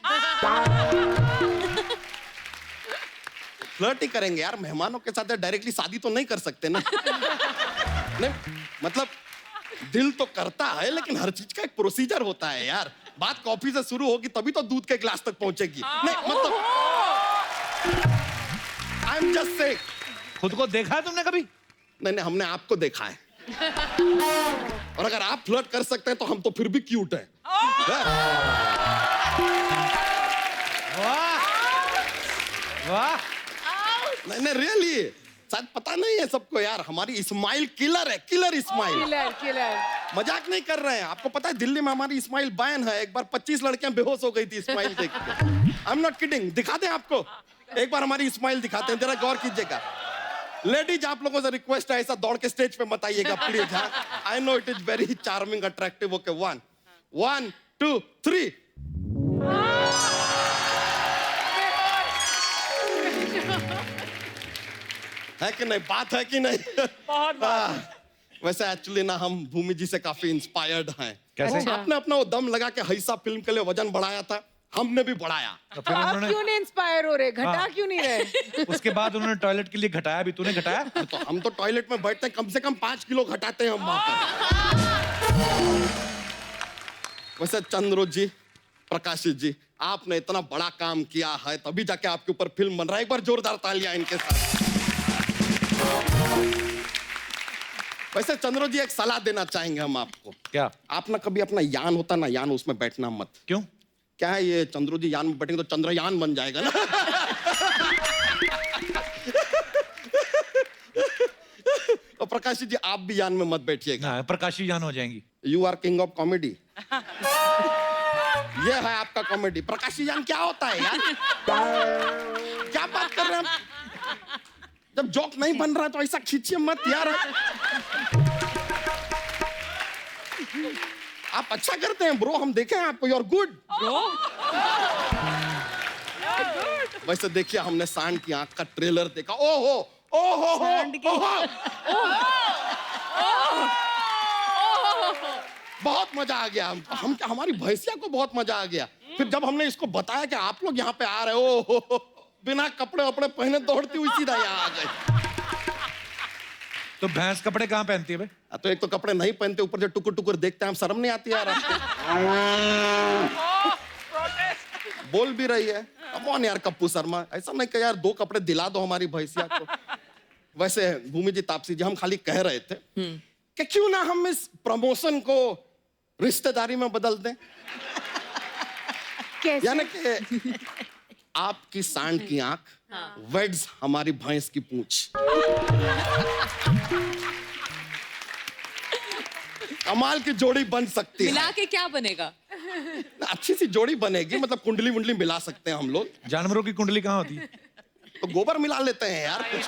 फ्लर्ट ही करेंगे यार, मेहमानों के साथ डायरेक्टली शादी तो नहीं कर सकते ना। नहीं मतलब दिल तो करता है, लेकिन हर चीज का एक प्रोसीजर होता है यार। बात कॉफी से शुरू होगी तभी तो दूध के गिलास तक पहुंचेगी। नहीं मतलब आई एम जस्ट से। खुद को देखा है तुमने कभी? नहीं, हमने आपको देखा है। और अगर आप फ्लर्ट कर सकते हैं तो हम तो फिर भी क्यूट हैं। वाह वाह। नहीं रियली, शायद पता नहीं है सबको यार, हमारी स्माइल किलर है, किलर स्माइल। किलर। मजाक नहीं कर रहे हैं। आपको पता है दिल्ली में हमारी स्माइल बैन है। एक बार 25 लड़कियां बेहोश हो गई थी स्माइल देख के। I am not kidding. दिखा दें आपको, एक बार हमारी स्माइल दिखाते हैं, जरा गौर कीजिएगा। लेडीज, आप लोगों से रिक्वेस्ट है, ऐसा दौड़ के स्टेज पे मत आइएगा please. I know it is very charming, attractive. Okay, 1 2 3। है कि नहीं, बात है कि नहीं? बहुत वैसे एक्चुअली ना हम भूमि जी से काफी इंस्पायर्ड हैं। कैसे? आपने अपना वो दम लगा के हैसा फिल्म के लिए वजन बढ़ाया था, हमने भी बढ़ाया। तो फिर आप उन्होंने क्यों नहीं इंस्पायर हो रहे, घटा क्यों नहीं रहे? उसके बाद उन्होंने टॉयलेट के लिए घटाया भी, तूने घटाया? तो हम तो टॉयलेट में बैठते हैं, कम से कम 5 किलो घटाते हैं हम वहां पर। वैसे चंद्रो जी, प्रकाशित जी, आपने इतना बड़ा काम किया है, तभी जाके आपके ऊपर फिल्म बन रहा है। एक बार जोरदार तालियां इनके साथ। वैसे चंद्रो जी, एक सलाह देना चाहेंगे हम आपको। क्या? आप ना कभी अपना यान होता ना, यान, उसमें बैठना मत। क्यों? क्या है ये, चंद्रो जी यान में बैठेंगे तो चंद्रयान बन जाएगा ना। और प्रकाशी जी, आप भी यान में मत बैठिएगा। प्रकाशी यान हो जाएंगी। You are king of comedy. ये है आपका कॉमेडी। प्रकाशी यान क्या होता है यार? क्या बात कर रहे हैं आप? जब जोक नहीं बन रहा है तो ऐसा खींचिए मत यार। आप अच्छा करते हैं ब्रो, हम देखे हैं आपको, यू आर गुड ब्रो। वैसे देखिए, हमने सांड की आंख का ट्रेलर देखा। ओहो ओहो बहुत मजा आ गया। हम हमारी भैंसिया को बहुत मजा आ गया। फिर जब हमने इसको बताया कि आप लोग यहाँ पे आ रहे हो, बिना कपड़े वपड़े पहने दौड़ती हुई सीधा यहाँ आ गए। तो भैंस कपड़े कहाँ पहनती है बे? तो एक तो कपड़े नहीं पहनते, ऊपर जो टुकुर टुकुर देखते हैं, हम शर्म नहीं आती यार आपको? बोल भी रही है। कौन यार कप्पू शर्मा, ऐसा नहीं कह यार, 2 कपड़े दिला दो हमारी भैंसिया को। वैसे भूमि जी, तापसी जी, हम खाली कह रहे थे कि क्यों ना हम इस प्रमोशन को रिश्तेदारी में बदल दें। यानी कि आपकी सांड की आंख वेड्स हमारी भैंस की पूंछ। कमाल की जोड़ी बन सकती है। मिला के क्या बनेगा? अच्छी सी जोड़ी बनेगी, मतलब कुंडली वुंडली मिला सकते हैं हम लोग। जानवरों की कुंडली कहाँ होती है? तो गोबर मिला लेते हैं यार कुछ।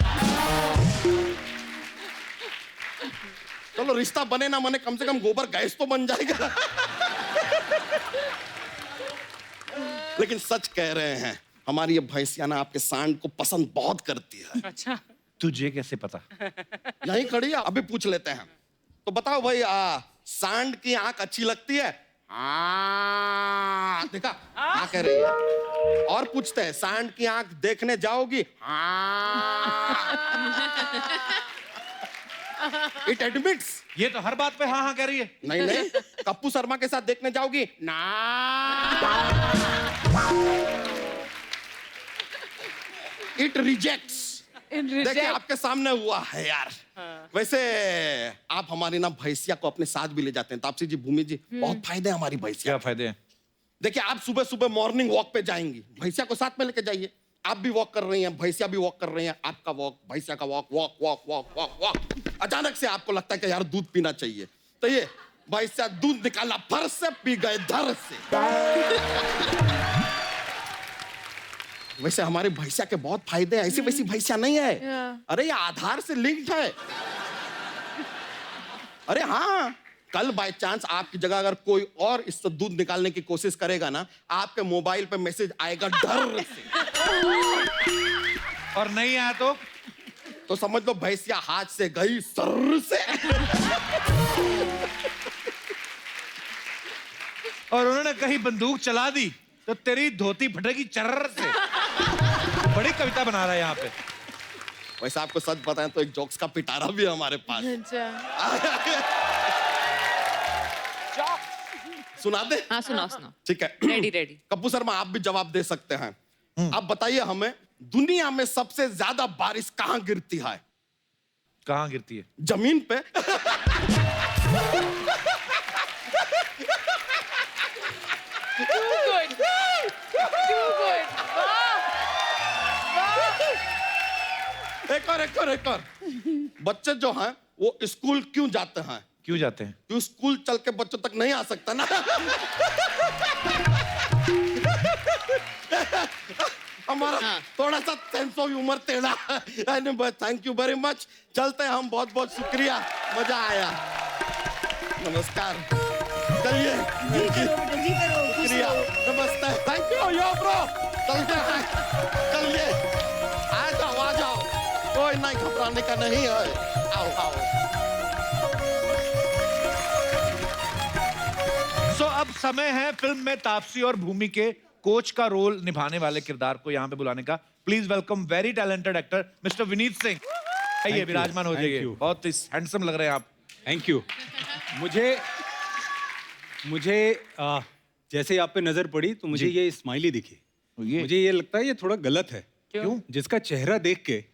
चलो रिश्ता बने ना बने, कम से कम गोबर गैस तो बन जाएगा। लेकिन सच कह रहे हैं, हमारी ये भैंसिया ना आपके सांड को पसंद बहुत करती है। अच्छा, तुझे कैसे पता? यहीं खड़ी है, अभी पूछ लेते हैं। तो बताओ भाई, सांड की आंख अच्छी लगती है? देखा हाँ कह रही है। और पूछते हैं, सांड की आंख देखने जाओगी? It admits. ये तो हर बात पे हाँ हाँ कह रही है। नहीं नहीं, कप्पू शर्मा के साथ देखने जाओगी? ना। It rejects. देखिए आपके सामने हुआ है यार। वैसे आप हमारी ना भैंसिया को अपने साथ भी ले जाते हैं तापसी जी, भूमि जी, बहुत फायदे हैं हमारी भैंसिया। क्या फायदे हैं? देखिए आप सुबह सुबह मॉर्निंग वॉक पे जाएंगी, भैंसिया को साथ में लेके जाइए। आप भी वॉक कर रही हैं, भैंसिया भी वॉक कर रही हैं, आपका वॉक, भैंसिया का walk, walk walk walk walk walk. अचानक से आपको लगता है कि यार दूध पीना चाहिए, तो ये भैंसिया दूध निकाला फर्श से, पी गए धर से। वैसे हमारे भैंसिया के बहुत फायदे हैं, ऐसी वैसी भैंसिया नहीं है। अरे ये आधार से लिंक्ड है। अरे हाँ, कल बाय चांस आपकी जगह अगर कोई और इससे दूध निकालने की कोशिश करेगा ना, आपके मोबाइल पे मैसेज आएगा डर से। और नहीं आया तो समझ लो भैंसिया हाथ से गई सर से। और उन्होंने कहीं बंदूक चला दी तो तेरी धोती फटेगी चर्र से। बड़ी कविता बना रहा है यहाँ पे। वैसे आपको सच बताएं तो एक जोक्स का पिटारा भी है हमारे पास। सुना दे? हाँ सुनाओ सुनाओ। ठीक है, रेडी रेडी। कप्पू शर्मा आप भी जवाब दे सकते हैं। आप बताइए हमें, दुनिया में सबसे ज्यादा बारिश कहाँ गिरती है? कहाँ गिरती है? जमीन पे। एक और। बच्चे जो हैं वो स्कूल क्यों जाते हैं? क्यों जाते हैं? क्यों स्कूल चल के बच्चों तक नहीं आ सकता ना। हमारा थोड़ा सा सेंस ऑफ ह्यूमर टेढ़ा। Thank you very much. चलते हैं हम, बहुत बहुत शुक्रिया, मजा आया। नमस्कार। चलिए शुक्रिया, नमस्ते, थैंक यू यो ब्रो। चलते हैं, चलिए आ जाओ, कोई नहीं घबराने का नहीं है। आओ। सो अब समय है फिल्म में तापसी और भूमि के कोच का रोल निभाने वाले किरदार को यहाँ पे बुलाने का। Please welcome very talented actor mister Vineet Singh. आइए विराजमान हो जाइए। बहुत हैंडसम लग रहे हैं आप। Thank you. मुझे जैसे आप पे नजर पड़ी तो मुझे ये स्माइली दिखी। मुझे ये लगता है ये थोड़ा गलत है। क्यों? जिसका चेहरा देख के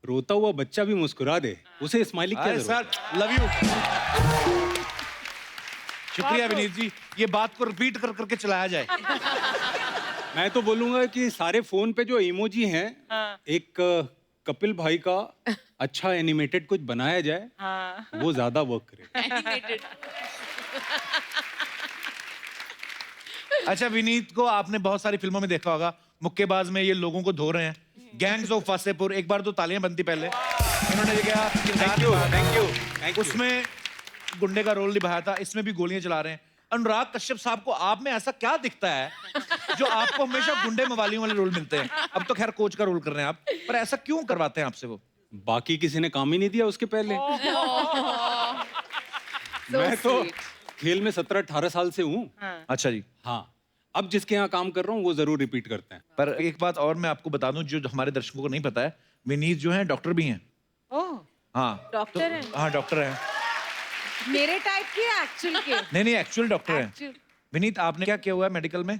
रोता हुआ बच्चा भी मुस्कुरा दे, उसे स्माइली क्या जरूरत? Sir love you. शुक्रिया विनीत जी, ये बात को रिपीट कर करके चलाया जाए। मैं तो बोलूंगा कि सारे फोन पे जो इमोजी हैं, एक कपिल भाई का अच्छा एनिमेटेड कुछ बनाया जाए, वो ज्यादा वर्क करे। अच्छा विनीत को आपने बहुत सारी फिल्मों में देखा होगा। मुक्केबाज में ये लोगों को धो रहे हैं। गैंग्स ऑफ वासेपुर, एक बार तो तालियां बनती पहले। इन्होंने ये क्या किरदार निभाया, थैंक यू। उसमें गुंडे का रोल निभाया था, इसमें भी गोलियां चला रहे हैं। अनुराग कश्यप साहब को आप में ऐसा क्या दिखता है जो आपको हमेशा गुंडे मवालियों वाले रोल मिलते हैं? अब तो खैर कोच का रोल कर रहे हैं आप, पर ऐसा क्यों करवाते हैं आपसे वो? बाकी किसी ने काम ही नहीं दिया उसके पहले। मैं तो खेल में 17-18 साल से हूँ। अच्छा जी। हाँ, अब जिसके यहाँ काम कर रहा हूँ वो जरूर रिपीट करते हैं। पर एक बात और मैं आपको बता दूं जो हमारे दर्शकों को नहीं पता है, विनीत जो है डॉक्टर भी हैं। हाँ डॉक्टर हैं? हाँ डॉक्टर हैं। मेरे टाइप के एक्चुअल के? नहीं एक्चुअल डॉक्टर हैं। विनीत आपने क्या किया हुआ है मेडिकल में?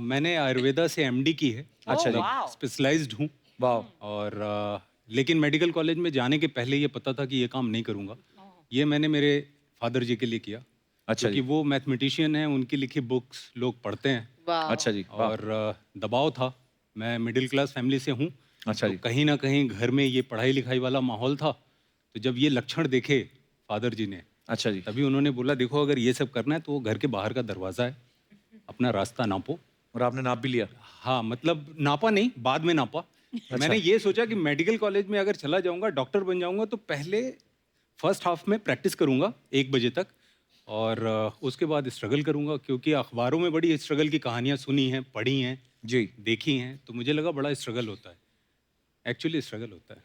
मैंने आयुर्वेदा से MD की है। अच्छा जी। स्पेशलाइज्ड हूँ। वाह। और लेकिन मेडिकल कॉलेज में जाने के पहले ये पता था कि ये काम नहीं करूँगा। ये मैंने मेरे फादर जी के लिए किया। अच्छा क्योंकि वो मैथमेटिशियन हैं, उनकी लिखी बुक्स लोग पढ़ते हैं। अच्छा जी। और दबाव था, मैं मिडिल क्लास फैमिली से हूँ। अच्छा जी। तो कहीं ना कहीं घर में ये पढ़ाई लिखाई वाला माहौल था, तो जब ये लक्षण देखे फादर जी ने, अच्छा जी, तभी उन्होंने बोला देखो अगर ये सब करना है तो घर के बाहर का दरवाजा है, अपना रास्ता नापो। और आपने नाप भी लिया? हाँ, मतलब नापा नहीं, बाद में नापा मैंने ये सोचा कि मेडिकल कॉलेज में अगर चला जाऊंगा, डॉक्टर बन जाऊंगा, तो पहले फर्स्ट हाफ में प्रैक्टिस करूंगा 1 बजे तक, और उसके बाद स्ट्रगल करूंगा, क्योंकि अखबारों में बड़ी स्ट्रगल की कहानियां सुनी हैं, पढ़ी हैं जी, देखी हैं, तो मुझे लगा बड़ा स्ट्रगल होता है। एक्चुअली स्ट्रगल होता है।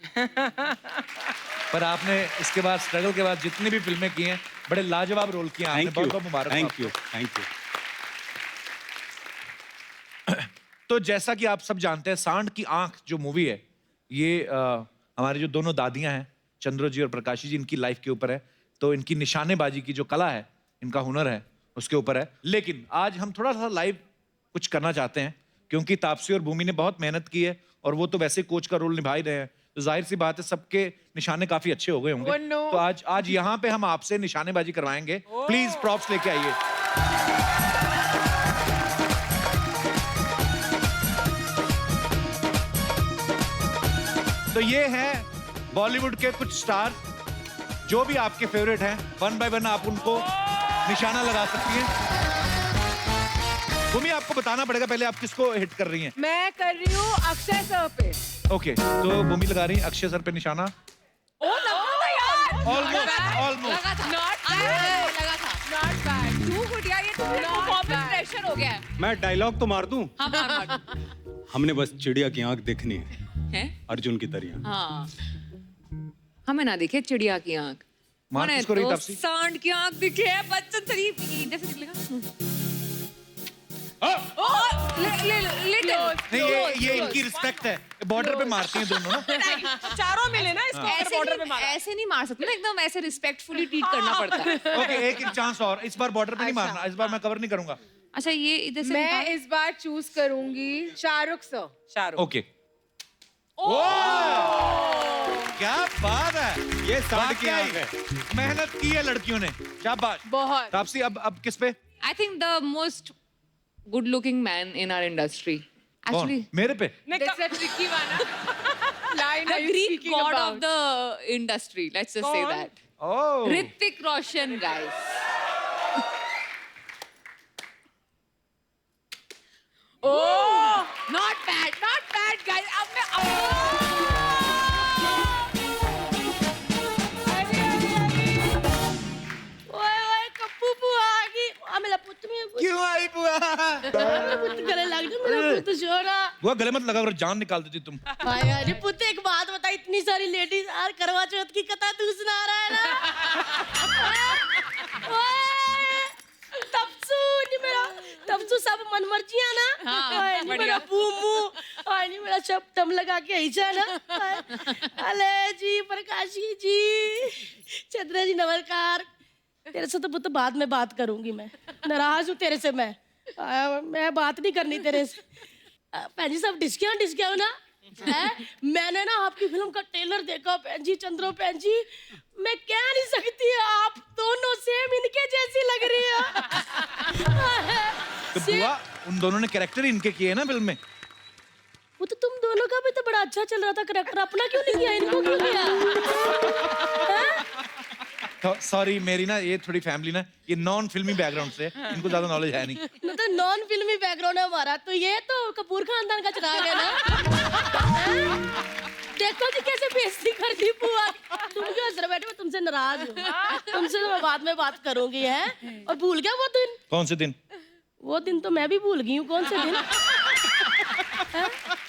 पर आपने इसके बाद स्ट्रगल के बाद जितनी भी फिल्में की हैं, बड़े लाजवाब रोल किए हैं आपने। बहुत बहुत मुबारक। Thank you, thank you. तो जैसा कि आप सब जानते हैं, सांड की आंख जो मूवी है, ये हमारी जो दोनों दादियां हैं, चंद्रो जी और प्रकाशी जी, इनकी लाइफ के ऊपर है। तो इनकी निशानेबाजी की जो कला है, इनका हुनर है, उसके ऊपर है। लेकिन आज हम थोड़ा सा लाइव कुछ करना चाहते हैं, क्योंकि तापसी और भूमि ने बहुत मेहनत की है, और वो तो वैसे कोच का रोल निभा ही रहे हैं, तो जाहिर सी बात है सबके निशाने काफी अच्छे हो गए होंगे। Oh, no. तो आज यहाँ पे हम आपसे निशानेबाजी करवाएंगे। प्लीज प्रॉप्स लेके आइए। तो ये हैं बॉलीवुड के कुछ स्टार, जो भी आपके फेवरेट हैं, 1 बाय 1 आप उनको निशाना लगा सकती हैं। भूमि, आपको बताना पड़ेगा पहले आप किसको हिट कर रही हैं। मैं कर रही हूँ अक्षय सर पे। ओके, तो भूमि लगा रही है अक्षय सर पे निशाना। ओ लगा था यार। ऑलमोस्ट लगा था। लगा था। Not bad. Too good यार, ये तो परफॉर्मेंस प्रेशर हो गया है। मैं डायलॉग तो मार दूं? हाँ, मार। हमने बस चिड़िया की आंख देखनी है, हैं? अर्जुन की तरह। हाँ, हमें ना दिखे चिड़िया की आंख, मार हमें किसको रही तो तापसी? सांड की आंख दिखे है। बच्चन शरीफ इधर से निकलेगा। नहीं, ये इनकी रिस्पेक्ट है, बॉर्डर पे मारती हैं दोनों ना। चारों मिले ना इसको, ऐसे बॉर्डर पे नहीं, मारा। ऐसे नहीं मार सकते ना, एकदम ऐसे रिस्पेक्टफुली ट्रीट करना पड़ता है। ओके, एक चांस और, इस बार बॉर्डर पे नहीं मारना, इस बार मैं कवर नहीं करूंगा। अच्छा, ये इधर से मैं इस बार चूज करूंगी शाहरुख सर। शाहरुख। ओके। क्या बात है, ये सांड की आंख है। मेहनत की है लड़कियों ने, शाबाश। बहुत। तापसी, अब किस पे? I think the most good looking man in our industry actually मेरे पे? That's a tricky one. Line the are you Greek speaking god about? of the industry, let's just say that. Oh. Hrithik Roshan, guys. Oh, not bad guys. अब मैं ओए कप्पू बुआ आ गई। आ मेरा पुੱਤ में क्यों आई बुआ? मेरा पुੱਤ गले लग जा, मेरा पुੱਤ सोना। बुआ गले मत लगा, अगर जान निकाल देती तुम। हाय अरे पुੱਤ, एक बात बता, इतनी सारी लेडीज और करवा चौथ की कथा तू सुना रहा है ना? ओए, तपसू सब मन मर्जियां ना। हाँ, हाय नी मेरा बूमू, हाय नी मेरा सब दम लगा के ऐसा ना। अले जी प्रकाशी जी, चंद्र जी नमस्कार। तेरे से तो पुੱਤ बाद में बात करूंगी, मैं नाराज हूँ तेरे से। मैं बात नहीं करनी तेरे से। भैन जी सब डिस्किया ना है। मैंने ना आपकी फिल्म का ट्रेलर देखा भैन जी, चंद्रो भैन जी, मैं कह नहीं सकती, आप दोनों सेम इनके जैसी लग रही है। तो बुआ, उन दोनों ने कैरेक्टर इनके किए हैं ना फिल्म में। वो तो तुम दोनों का भी तो बड़ा अच्छा चल रहा था कैरेक्टर, अपना क्यों नहीं किया, इनको क्यों किया? सॉरी, मेरी ना ये थोड़ी फैमिली ना, ये नॉन फिल्मी बैकग्राउंड से, इनको ज्यादा नॉलेज है नहीं। तो नॉन फिल्मी बैकग्राउंड है हमारा, तो ये तो कपूर खानदान का चिराग है ना। देखो जी कैसे बेइज्जती कर दी बुआ। तुम क्यों हंस रहे बैठे, मैं तुमसे नाराज हूँ। तुमसे तो मैं बाद में बात करूंगी है। और भूल गया वो दिन? कौन से दिन? वो दिन तो मैं भी भूल गई हूँ, कौन से दिन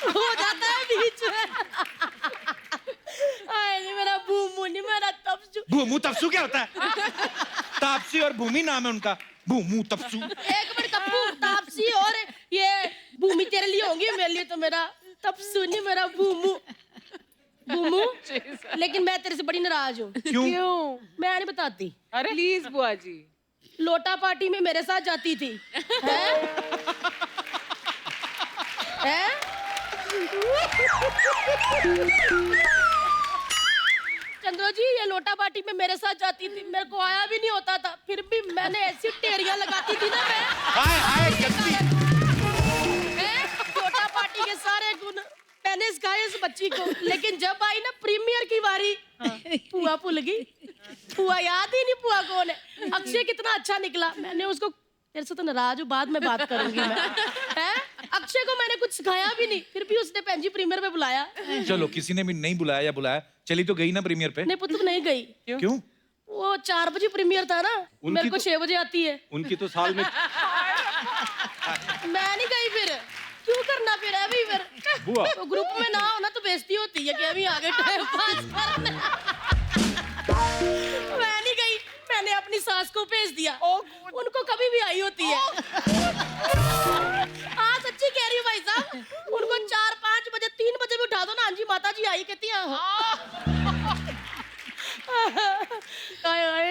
हो जाता है बीच में। नहीं मेरा भूमू, नहीं मेरा तपसू। भूमू तपसू क्या होता है? तापसी और भूमि नाम है उनका, भूमू तपसू। एक मिनट कप्पू, तापसी और ये भूमि तेरे लिए होंगी, मेरे लिए तो मेरा तपसू नहीं, मेरा भूमू। भूमू, लेकिन मैं तेरे से बड़ी नाराज हूँ। क्यों? मैं नहीं बताती। अरे प्लीज बुआ जी। लोटा पार्टी में मेरे साथ जाती थी, हैं? चंद्रो जी, ये लोटा पार्टी में मेरे साथ जाती थी, मेरे को आया भी नहीं होता था, फिर भी मैंने ऐसी टेरियां लगाती थी ना मैं। लोटा पार्टी के सारे गुण मैंने सिखाए इस बच्ची को, लेकिन जब आई ना प्रीमियर की बारी, पुआ भूल गई। पुआ याद ही नहीं, पुआ कौन है। अक्षय कितना अच्छा निकला, मैंने उसको, तेरे से तो नाराज हूँ, बाद में बात करूंगी मैं। अक्षय को मैंने कुछ सिखाया भी नहीं, फिर भी उसने भैन जी प्रीमियर पे बुलाया। चलो किसी ने भी नहीं बुलाया या बुलाया, चली तो गई ना प्रीमियर पे। नहीं पुत्र नहीं गई। क्यों? वो 4 बजे प्रीमियर था ना, मेरे को 6 बजे आती है। उनकी तो साल में मैं नहीं गई फिर, क्यों करना फिर अभी फिर बुआ। तो ग्रुप में ना हो ना तो बेइज्जती होती है कि अभी आगे टाइम पास करना। मैं नहीं गई, मैंने अपनी सास को भेज दिया, उनको कभी भी आई होती है। हाँ सच्ची कह रही हूँ भाई साहब, उनको 4-5 बजे 3 बजे भी उठा दो ना, हाँ जी माता जी आई कहती है।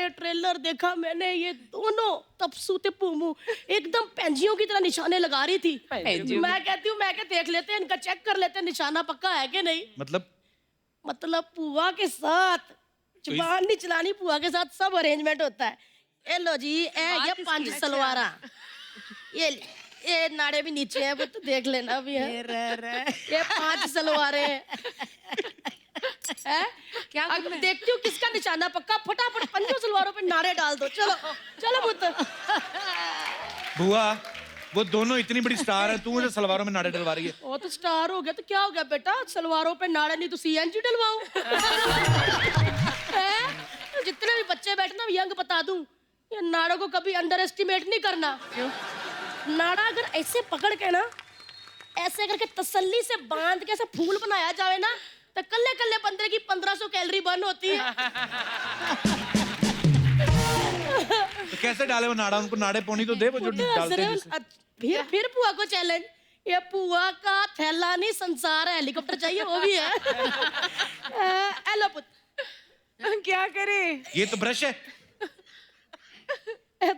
ट्रेलर देखा मैंने, ये दोनों तपसू ते पूमू एकदम पेंजियों की तरह निशाने लगा रही थी। मैं कहती हूँ मैं क्या देख लेते हैं, इनका चेक कर लेते हैं निशाना पक्का है कि नहीं। मतलब पुआ के साथ जुबान नहीं चलानी, पुआ के साथ सब अरेंजमेंट होता है। ए लो जी ये 5 सलवारा, ये नाड़े भी नीचे हैं वो तो देख लेना भी है। ये 5 सलवारे है क्या? अब देखती हूँ किसका निशाना पक्का, फटाफट 5 सलवारों पे नारे डाल दो। चलो चलो पुत्र। बुआ वो दोनों इतनी बड़ी स्टार है, तू मुझे सलवारों में नाड़े डलवा रही है। वो तो स्टार हो गया तो क्या हो गया बेटा, सलवारों पे नाड़े नहीं तो CNG डलवाऊं। जितने भी बच्चे बैठे ना यंग बता दूं, ये नाड़ों को कभी अंडर एस्टिमेट नहीं करना। नाड़ा अगर ऐसे पकड़ के ना, ऐसे करके तसल्ली से बांध के ऐसा फूल बनाया जाए ना, तो कल्ले कल्ले बंदे की 1500 कैलोरी बर्न होती है। तो कैसे डाले वो नाड़ा, उनको नाड़े पौनी तो दे वो जो डालते हैं। फिर पुआ को चैलेंज, ये पुआ का थैला नहीं संसार है, हेलीकॉप्टर चाहिए वो भी है। हेलो पुत्र क्या करे, ये तो ब्रश है।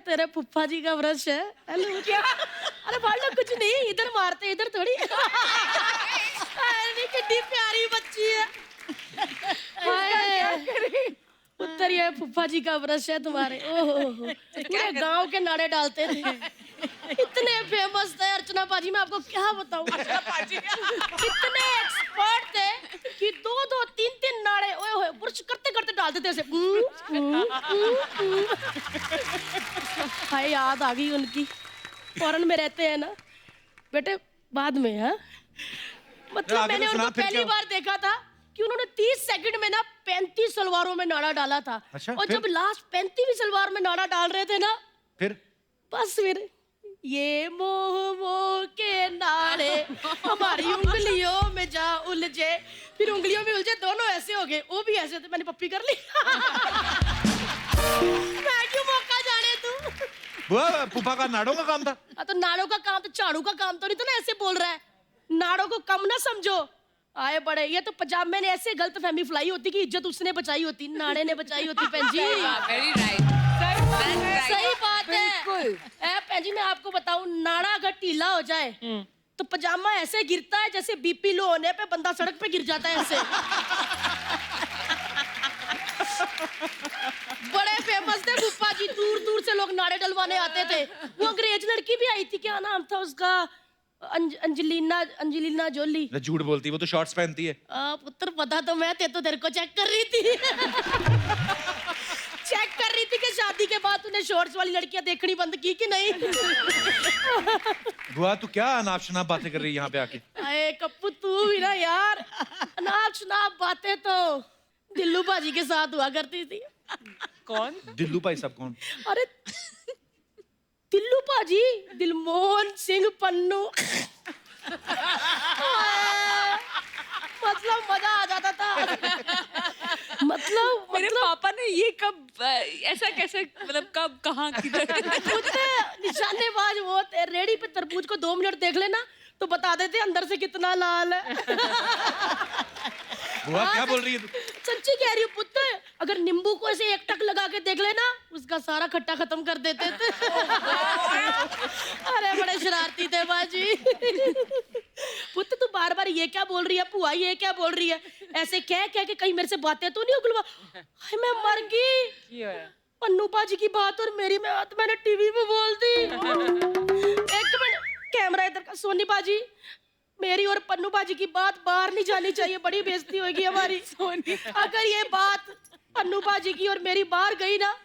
तेरे फुफ्फा जी का ब्रश है। हेलो क्या? अरे भाई लोग कुछ नहीं, इधर मारते इधर थोड़ी। अरे कितनी प्यारी बच्ची है। उत्तर ये फुफ्फा जी का ब्रश है तुम्हारे। ओहो पूरे गांव के नाड़े डालते थे, इतने फेमस थे अर्चना पाजी, मैं आपको क्या बताऊं। इतने एक्सपर्ट थे कि 2-2, 3-3 नाड़े ओए होए ब्रश करते करते डालते थे ऐसे। हाय याद आ गई उनकी, फॉरेन में रहते हैं ना बेटे, बाद में है। मतलब मैंने उनको पहली बार देखा था कि उन्होंने 30 सेकंड में ना 35 सलवारों में नाड़ा डाला था। अच्छा, और जब लास्ट 35वीं सलवार में नाड़ा डाल रहे थे ना, फिर ये मोह के नाड़े हमारी उंगलियों में जा उलझे, फिर उंगलियों में उलझे, दोनों ऐसे हो गए, वो भी ऐसे थे। मैंने पप्पी कर ली। मैं क्यों मौका जाने दूं? बुआ फूफा का नाड़ों का काम था। तो नाड़ों का काम तो झाड़ू का काम तो नहीं था ना, ऐसे बोल रहा है। नाड़ों को कम ना समझो, आए बड़े। ये तो पंजाब में ऐसे गलत फहमी फैलाई होती कि इज्जत उसने बचाई होती, नाड़े ने बचाई होती। भैन जी वेरी राइट, सही बात है। भैन जी मैं आपको बताऊं, नाड़ा अगर ढीला हो जाए तो पजामा ऐसे गिरता है जैसे बीपी लो होने पे बंदा सड़क पे गिर जाता है ऐसे। बड़े फेमस थे फूफा जी, दूर दूर से लोग नाड़े डलवाने आते थे। वो अंग्रेज लड़की भी आई थी, क्या नाम था उसका, अंजलिना जोली। झूठ बोलती, वो तो शॉर्ट्स पहनती है। पुत्र पता तो मैं थे, तो तेरे को चेक कर रही थी। चेक कर रही थी कि शादी के बाद तूने शॉर्ट्स वाली लड़कियां देखनी बंद की कि नहीं। बुआ तू क्या अनाप शनाप बातें कर रही है यहाँ पे आके? अरे कप्पू तू भी ना यार, अनाप शनाप बातें तो दिल्लू भाजी के साथ हुआ करती थी। कौन? दिल्लू भाई साहब कौन? अरे दिल्लू भाजी, दिलमोहन सिंह पन्नू। मतलब मजा आ जाता था। मतलब मेरे पापा ने ये कब ऐसा कैसे, मतलब कब कहाँ किधर? निशानेबाज वो रेडी पे तरबूज को 2 मिनट देख लेना तो बता देते अंदर से कितना लाल है। बुआ क्या बोल रही है तू? सच्ची कह रही हूँ पुत्र, अगर नींबू को ऐसे एक टक लगा के देख लेना उसका सारा खट्टा खत्म कर देते थे। अरे बड़े शरारती थे बाजी। पुत्र तू बार बार ये क्या बोल रही है, पुआ ये क्या बोल रही है, ऐसे कह कह के कहीं मेरे से बातें तो नहीं उगलवा। मैं मर गई। पन्नू बाजी की बात और मेरी बात मैंने टीवी पे बोल दी। एक मिनट, कैमरा इधर का। सोनी बाजी, मेरी और पन्नू बाजी की बात बाहर नहीं जानी चाहिए, बड़ी बेइज्जती होगी हमारी। अगर ये बात पन्नू बाजी की और मेरी बाहर गई ना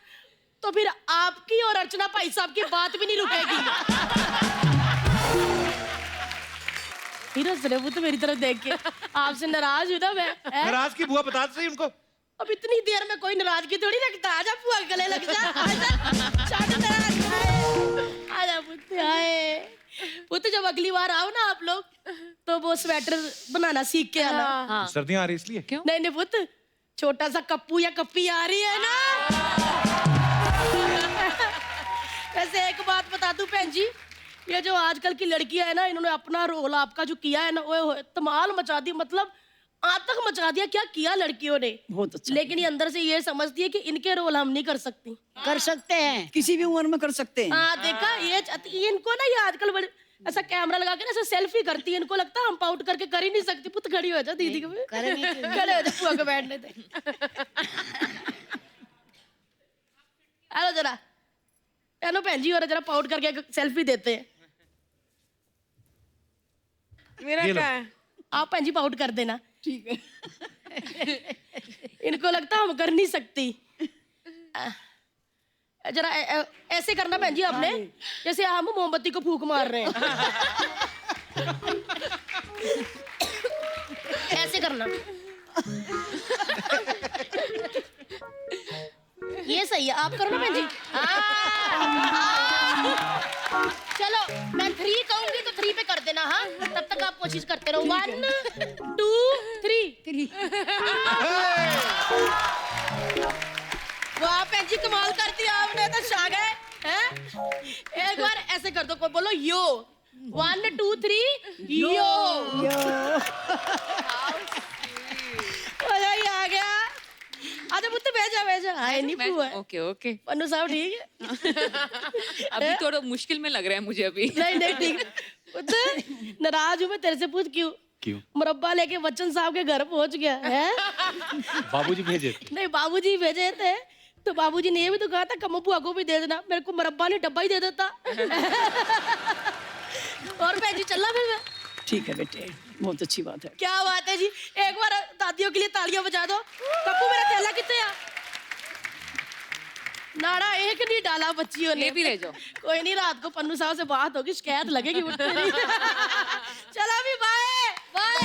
तो फिर आपकी और अर्चना भाई साहब की बात भी नहीं रुकेगी। हीरो सरे पुत मेरी तरफ देख के आपसे नाराज हूँ ना मैं हैं? नाराज की बुआ बता सही उनको। अब इतनी देर में कोई नाराजगी थोड़ी रखता। आजा पुआ गले लग जा। आजा छोटे नाराज आजा पुत आए। पुत जब अगली बार आओ ना आप लोग तो वो स्वेटर बनाना सीख के आना। सर्दियां आ रही इसलिए क्यों? नहीं पुत छोटा सा कप्पू या कप्पी आ रही है ना। वैसे एक बात बता दूं बहन जी, ये जो आजकल की लड़कियां है ना, इन्होंने अपना रोल आपका जो किया है ना, वो धमाल मचा दी, मतलब आतंक मचा दिया। क्या किया लड़कियों ने, बहुत अच्छा। लेकिन ये अंदर से ये समझती है कि इनके रोल हम नहीं कर सकती। कर सकते हैं, किसी भी उम्र में कर सकते हैं। हाँ देखा, ये इनको ना ये आजकल बड़े ऐसा कैमरा लगा के ना ऐसा सेल्फी करती है। इनको लगता है हम पाउट करके कर ही नहीं सकती। पुत खड़ी हो जा दीदी को, खड़े हो जा पुआ को बैठने दे। हेलो जरा हेलो बहन जी, और जरा पाउट करके सेल्फी देते हैं। मेरा क्या है? आप बहन जी पाउट कर देना। ठीक है। इनको लगता हम कर नहीं सकती। जरा ऐसे करना बहन जी आपने, जैसे हम मोमबत्ती को फूंक मार रहे हैं। ऐसे करना। ये सही है, आप करो ना बहन जी। चलो मैं 3 कहूंगी तो 3 पे कर देना। हाँ तब तक आप कोशिश करते रहो। 1 2 3। वाह बहन जी कमाल कर दिया आपने तो, शा गए हैं। एक बार ऐसे कर दो, कोई बोलो यो। 1 2 3 यो। आ गया। आजा पुत्र भेजा आए नहीं हुआ। ओके ओके पन्नू साहब ठीक है। अभी थोड़ा मुश्किल में लग रहा है मुझे अभी। नहीं ठीक पुत्र, नाराज हूँ मैं तेरे से। पूछ क्यों? मुरब्बा लेके बच्चन साहब के घर पहुंच गया है। बाबूजी भेजे थे। नहीं बाबूजी भेजे थे तो बाबूजी ने ये भी तो कहा था कम्मो बुआ को भी दे देना। मेरे को मुरब्बा ने डब्बा ही दे देता। और बहन जी चलना फिर मैं। ठीक है बेटे, बहुत अच्छी बात है। क्या बात है जी, एक बार दादियों के लिए तालियां बजा दो। कप्पू मेरा थैला कितने आ? नाड़ा एक नहीं डाला बच्चियों ने। ये भी ले जाओ। कोई नहीं, रात को पन्नू साहब से बात होगी, शिकायत लगेगी। चलो अभी बाय बाय।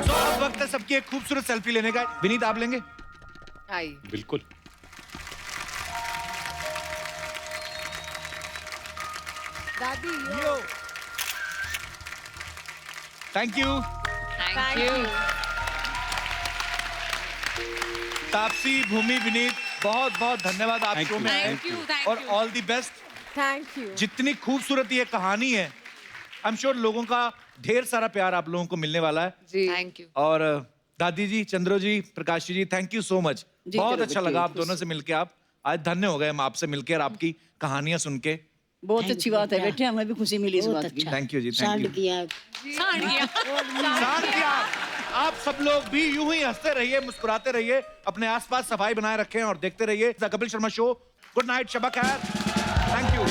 अब वक्त है सबकी एक खूबसूरत सेल्फी लेने का। विनीत आप लेंगे? बिल्कुल। दादी thank you. Thank you. Taapsee, Bhumi, Vineet बहुत बहुत धन्यवाद आप शो में आए और all the best. Thank you. जितनी खूबसूरत ये कहानी है, आई एम श्योर लोगों का ढेर सारा प्यार आप लोगों को मिलने वाला है। जी थैंक यू। और दादी जी, चंद्रो जी, Prakash ji, thank you so much. बहुत अच्छा लगा आप दोनों से मिलके। आप आज धन्य हो गए हम आपसे मिलके और आपकी कहानियां सुन के। बहुत अच्छी बात है बेटे, हमें भी खुशी मिली इस बात की। थैंक यू जी, थैंक यू। आप सब लोग भी यूं ही हंसते रहिए, मुस्कुराते रहिए, अपने आसपास सफाई बनाए रखें और देखते रहिए the Kapil Sharma show. Good night, शब खैर, थैंक यू।